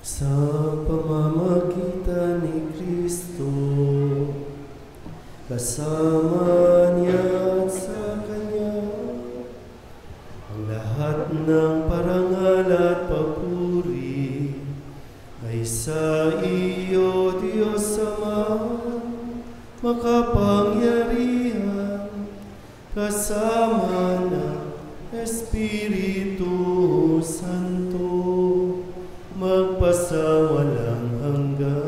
Sa pamamagitan ni Kristo, kasama niya at sa Kanya, ang lahat ng parangal at papuri ay sa iyo, Diyos Ama, makapangyarihan, kasama ng Espiritu Santo, magpasawalang hanggan.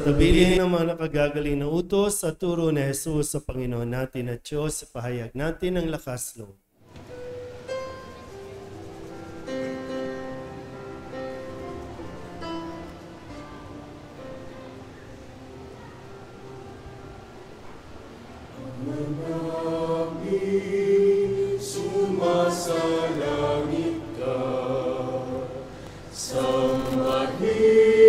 Tabilihin ng mga nakagagaling na utos at turo ni Jesus sa Panginoon natin at Diyos, pahayag natin ang lakas loob. Sumasalangit ka, sambahin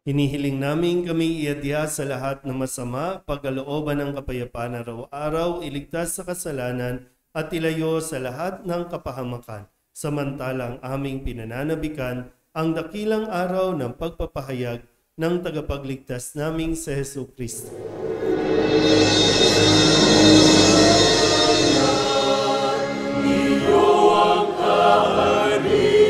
Hinihiling namin kami iadya sa lahat ng masama, pagkalooban ng kapayapaan araw-araw, iligtas sa kasalanan at ilayo sa lahat ng kapahamakan. Samantalang aming pinananabikan ang dakilang araw ng pagpapahayag ng tagapagligtas naming si Jesucristo. iyo ang kaharian.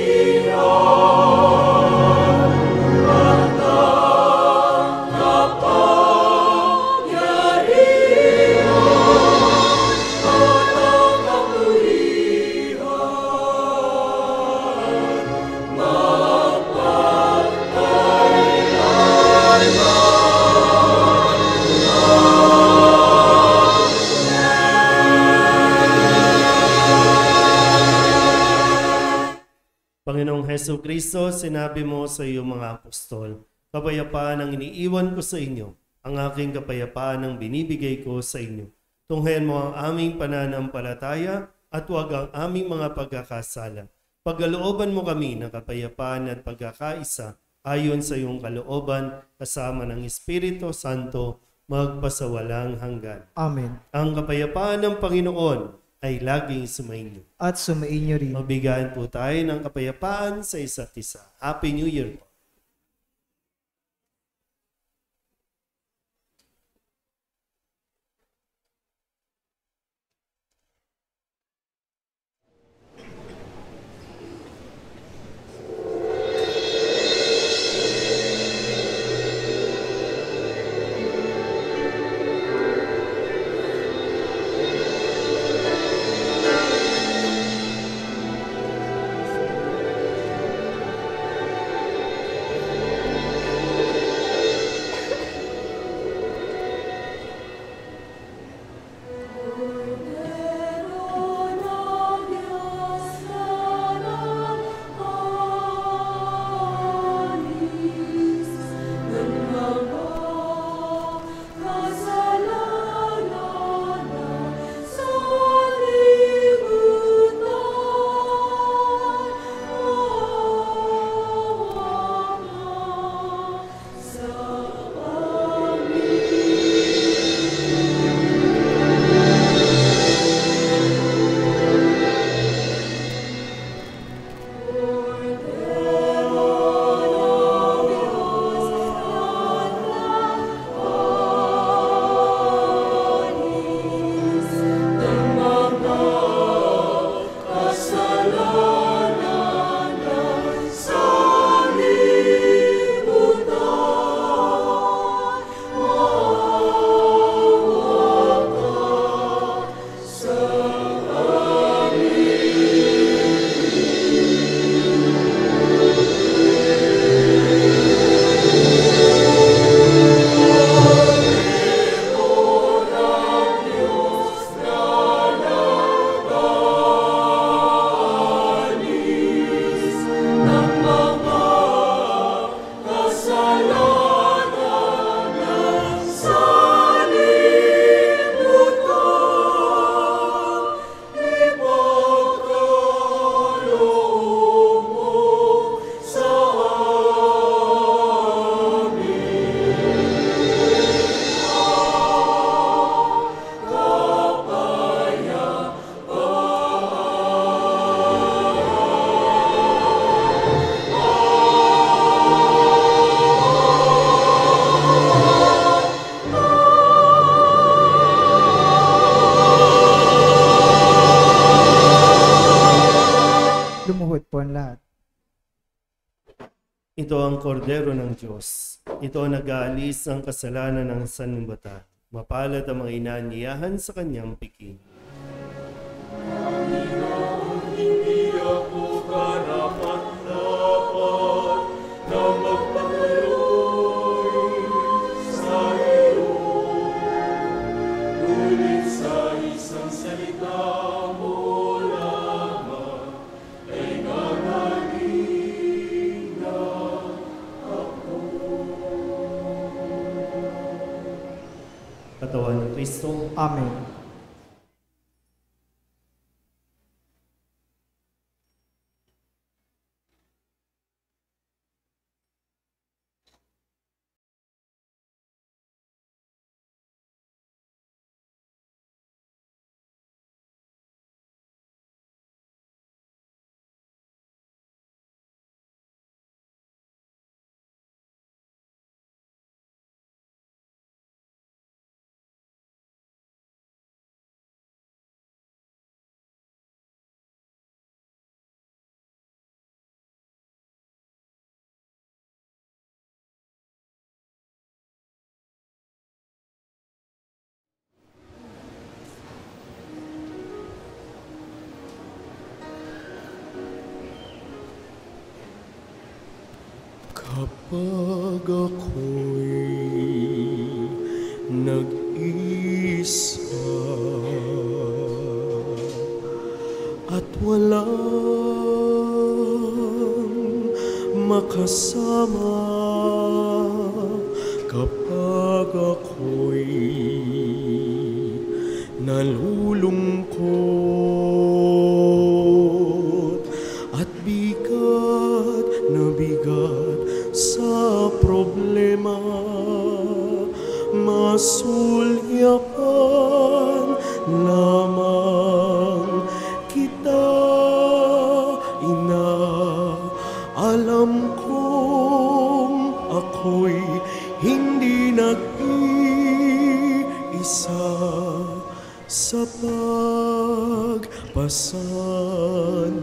Kapangyarihan Jesucristo, sinabi mo sa iyong mga apostol, kapayapaan ang iniiwan ko sa inyo, ang aking kapayapaan ang binibigay ko sa inyo. Tunghayan mo ang aming pananampalataya at huwag ang aming mga pagkakasala. Pagkalooban mo kami ng kapayapaan at pagkakaisa ayon sa iyong kalooban kasama ng Espiritu Santo magpasawalang hanggan. Amen. Ang kapayapaan ng Panginoon ay laging sumainyo. At sumainyo rin. Mabigayan po tayo ng kapayapaan sa isa't isa. Happy New Year po. Lumuhod po ang lahat. Ito ang kordero ng Diyos. Ito ang nag-aalis ng kasalanan ng sanlibutan. Mapalad ang mga inanyayahan sa kanyang pikin. Hindi ako karapat-dapat na magpatuloy sa iyo. Ngunit sa isang salita mo lamang ay gagaling na ako. Katawan ng Kristo. Amen. Kapag ako'y nag-isa at walang makasama kapag ako'y nalulungkot at bigat na bigat sa problema. Masulyapan lamang kita, Ina. Alam kong ako'y hindi nag-iisa sa pagpasan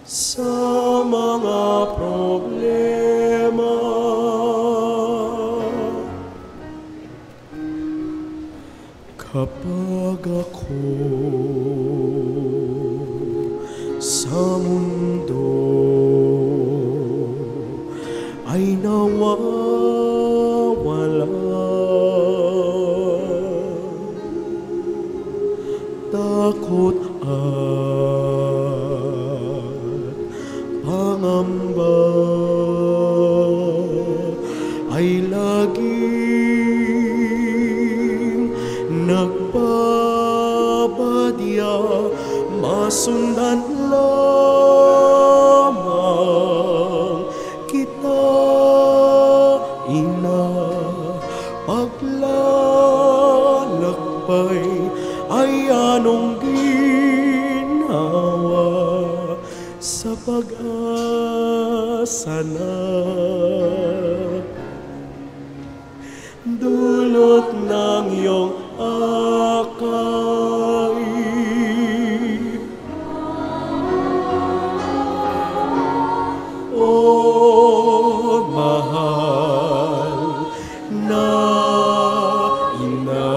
sa mga problema. Kapag ako sa mundo ay nawawala, takot at pangamba ay laging nagpabadya. Masundan lamang kita, Ina. Paglalakbay ay anong ginawa sa pag-asa na dulot ng iyong akay. O mahal na Ina,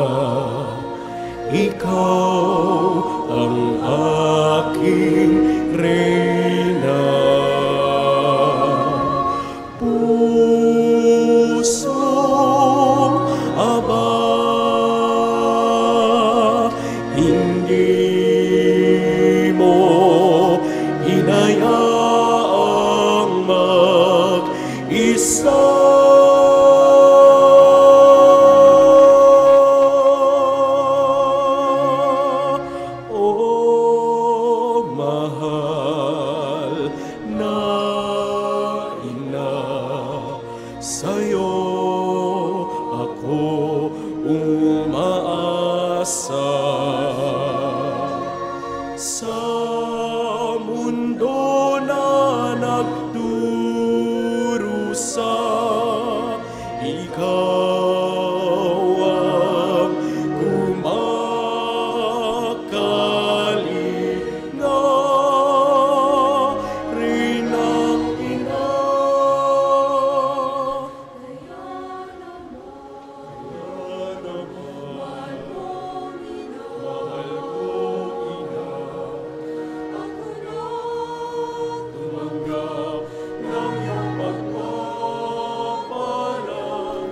ikaw ang aking reyna. Pusong aba, hindi mo hinayaang mag-isa. O mahal na Ina, sa'yo ako umaasa. Sa mundo na nagdurusa, ikaw ang kumakalinga. Reynang Ina, tumanggap ng iyong pagpapalang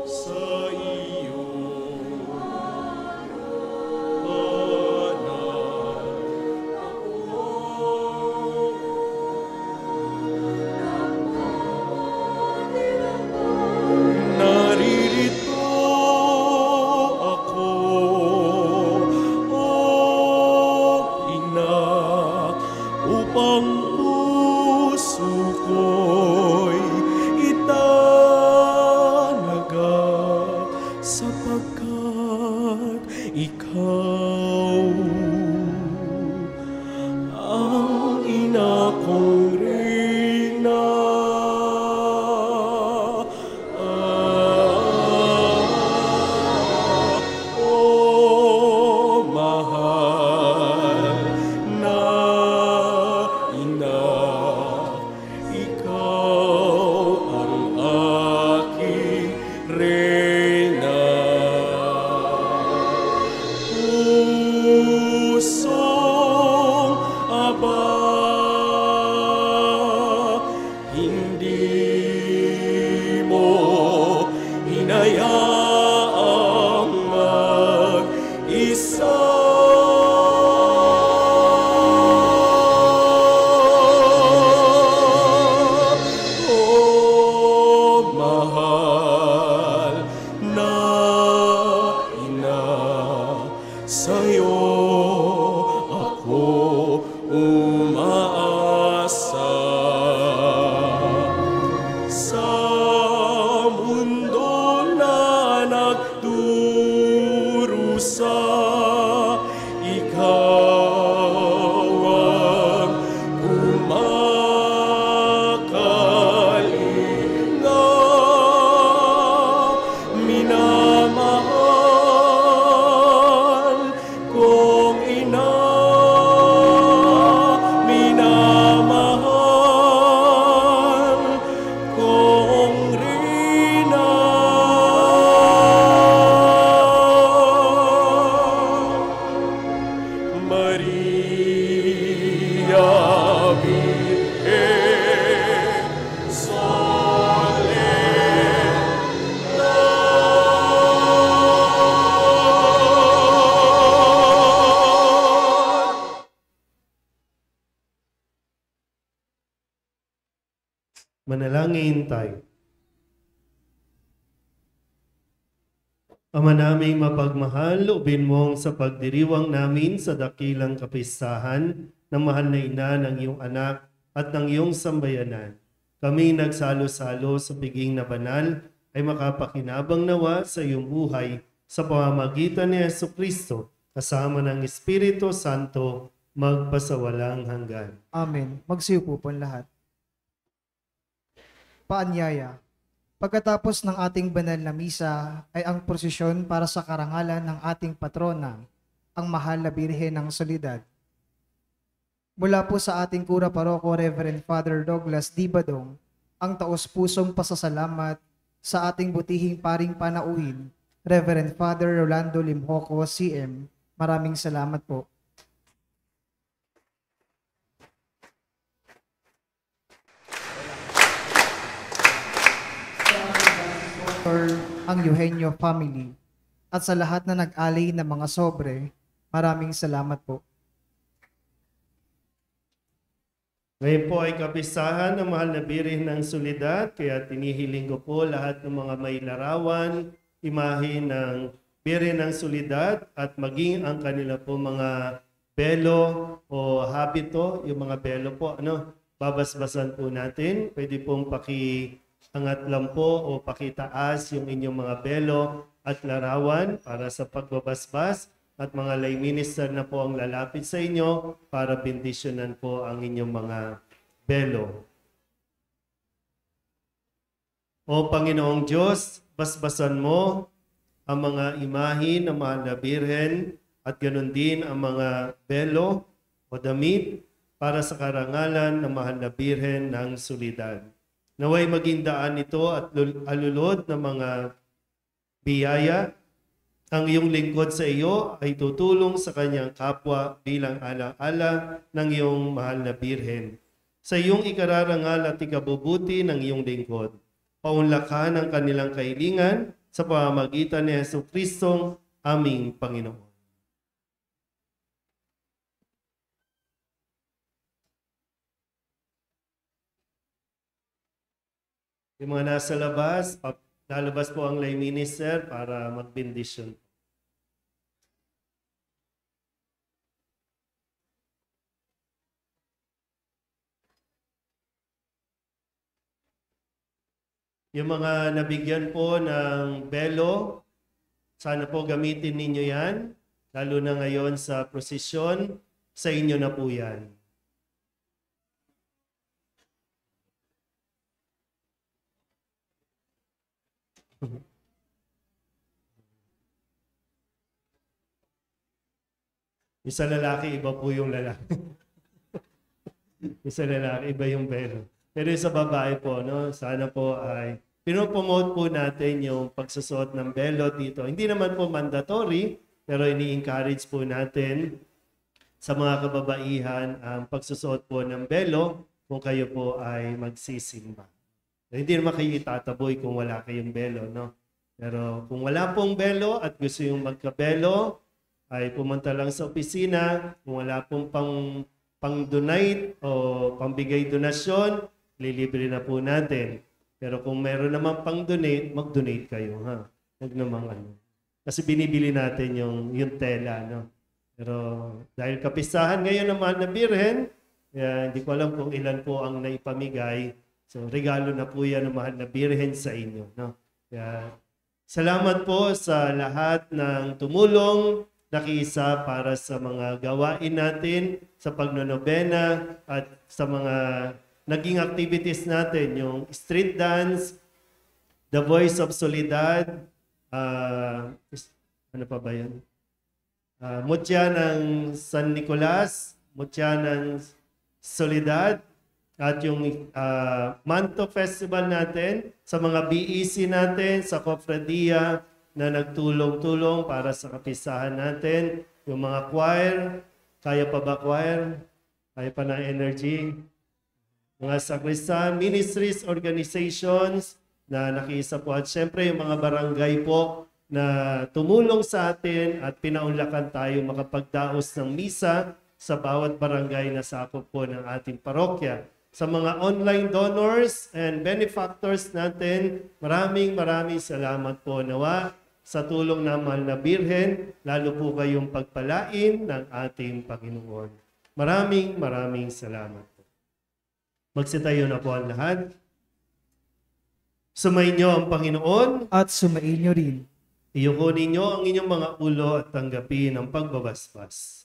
sa iyo, anak. Naririto ako, O Ina, upang puso ko'y italaga, sapagkat ikaw ang ina kong reyna. O mahal na Ina, ikaw ang aking reyna. Pusong aba, hindi mo hinayaang mag-isa. Manalangin tayo. Ama naming mapagmahal, loobin mong sa pagdiriwang namin sa dakilang kapistahan ng mahal na ina ng iyong anak at ng iyong sambayanan. Kami nagsalo-salo sa piging na banal ay makapakinabang nawa sa iyong buhay sa pamamagitan ni Jesucristo kasama ng Espiritu Santo magpasawalang hanggan. Amen. Magsiupo po ang lahat. Paanyaya. Pagkatapos ng ating banal na misa ay ang prosesyon para sa karangalan ng ating patrona, ang Mahal na Birhen ng Soledad. Mula po sa ating Kura Paroko, Reverend Father Douglas D. Badong, ang taos-pusong pasasalamat sa ating butihing paring panauhin, Reverend Father Rolando Limhoco, CM. Maraming salamat po. Ang Eugenio family at sa lahat na nag-alay ng mga sobre, maraming salamat po. Ngayon po ay kapistahan ng Mahal na Birhen ng Soledad, kaya tinihiling ko po lahat ng mga may larawan, imahe ng Birhen ng Soledad at maging ang kanila po mga belo o habito, yung mga belo po, babasbasan po natin. Pwede pong angat lang po o pakitaas yung inyong mga belo at larawan para sa pagbabasbas at mga lay minister na po ang lalapit sa inyo para bendisyonan po ang inyong mga belo. O Panginoong Diyos, basbasan mo ang mga imahe ng Mahal na Birhen at ganun din ang mga belo o damit para sa karangalan ng Mahal na Birhen ng Soledad. Naway maging daan ito at alulod ng mga biyaya. Ang iyong lingkod sa iyo ay tutulong sa kanyang kapwa bilang ala-ala ng iyong Mahal na Birhen. Sa iyong ikararangal at ikabubuti ng iyong lingkod, paunlakan ang kanilang kahilingan sa pamamagitan ni Jesucristo, aming Panginoon. Yung mga nasa labas, lalabas po ang lay minister para magbendisyon. Yung mga nabigyan po ng belo, sana po gamitin ninyo yan, lalo na ngayon sa prosesyon, sa inyo na po yan. Yung sa lalaki, iba po yung lalaki. Yung sa lalaki, iba yung belo. Pero yung sa babae po, sana po ay pinopromote po natin yung pagsusuot ng belo dito. Hindi naman po mandatory, pero ini-encourage po natin sa mga kababaihan ang pagsusuot po ng belo kung kayo po ay magsisimba. Hindi naman kayo itataboy kung wala kayong belo, Pero kung wala pong belo at gusto yung magkabelo, ay pumunta lang sa opisina. Kung wala pong pang-donate o pambigay donasyon, lilibre na po natin. Pero kung meron naman pang-donate, mag-donate kayo, ha? Huwag namang Kasi binibili natin yung tela, Pero dahil kapistahan ngayon ng Mahal na Birhen, hindi ko alam kung ilan po ang naipamigay. So regalo na po yan ng Mahal na Birhen sa inyo, Kaya salamat po sa lahat ng tumulong, nakiisa para sa mga gawain natin sa pagnonobena at sa mga naging activities natin, yung street dance, The Voice of Soledad, ano pa ba yun? Mutya ng San Nicolas, Mutya ng Soledad, at yung Manto Festival natin, sa mga BEC natin, sa Cofradia na nagtulong-tulong para sa kapisahan natin, yung mga choir, kaya pa ba choir? Kaya pa ng energy? Mga sakristan, ministries, organizations na nakiisa po. At syempre yung mga barangay po na tumulong sa atin at pinaunlakan tayo makapagdaos ng misa sa bawat barangay na sakop po ng ating parokya. Sa mga online donors and benefactors natin, maraming salamat po. Nawa sa tulong ng mahal na Birhen, lalo po kayong pagpalain ng ating Panginoon. Maraming salamat po. Magsitayo na po ang lahat. Sumainyo ang Panginoon. At sumainyo rin. Iyuko ninyo ang inyong mga ulo at tanggapin ang pagbabasbas.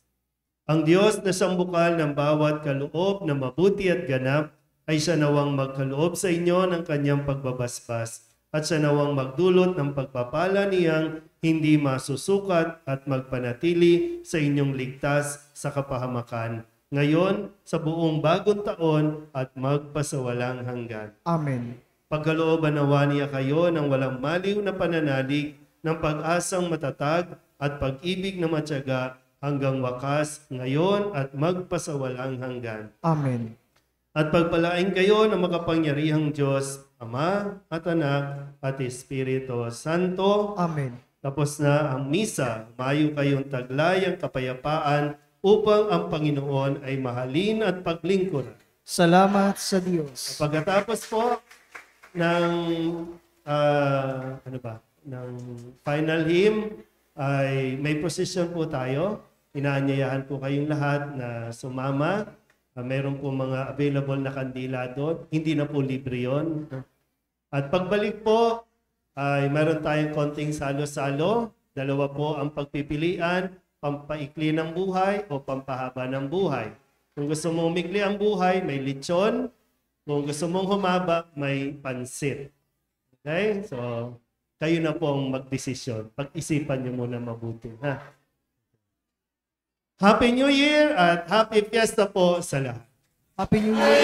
Ang Diyos na sambukal ng bawat kaloob na mabuti at ganap ay siya nawang magkaloob sa inyo ng kanyang pagbabasbas at siya nawang magdulot ng pagpapala niyang hindi masusukat at magpanatili sa inyong ligtas sa kapahamakan. Ngayon, sa buong bagong taon at magpasawalang hanggan. Amen. Pagkalooban nawa niya kayo ng walang maliw na pananalig, ng pag-asang matatag at pag-ibig na matyaga hanggang wakas, ngayon at magpasawalang hanggan. Amen. At pagpalain kayo ng makapangyarihang Diyos, Ama at Anak at Espiritu Santo. Amen. Tapos na ang misa, mayo kayong taglay ang kapayapaan upang ang Panginoon ay mahalin at paglingkuran. Salamat sa Diyos. Pagkatapos po ng ng final hymn ay may procession po tayo. Inaanyayahan po kayong lahat na sumama. Meron po mga available na kandila doon. Hindi na po libre yun. At pagbalik po ay meron tayong konting salo-salo. Dalawa po ang pagpipilian, pampaikli ng buhay o pampahaba ng buhay. Kung gusto mong umikli ang buhay, may lechon. Kung gusto mong humaba, may pansit. Okay? So, kayo na po ang magdesisyon. Pag-isipan nyo muna mabuti. Ha? Happy New Year at Happy Fiesta po sa lahat. Happy New Year!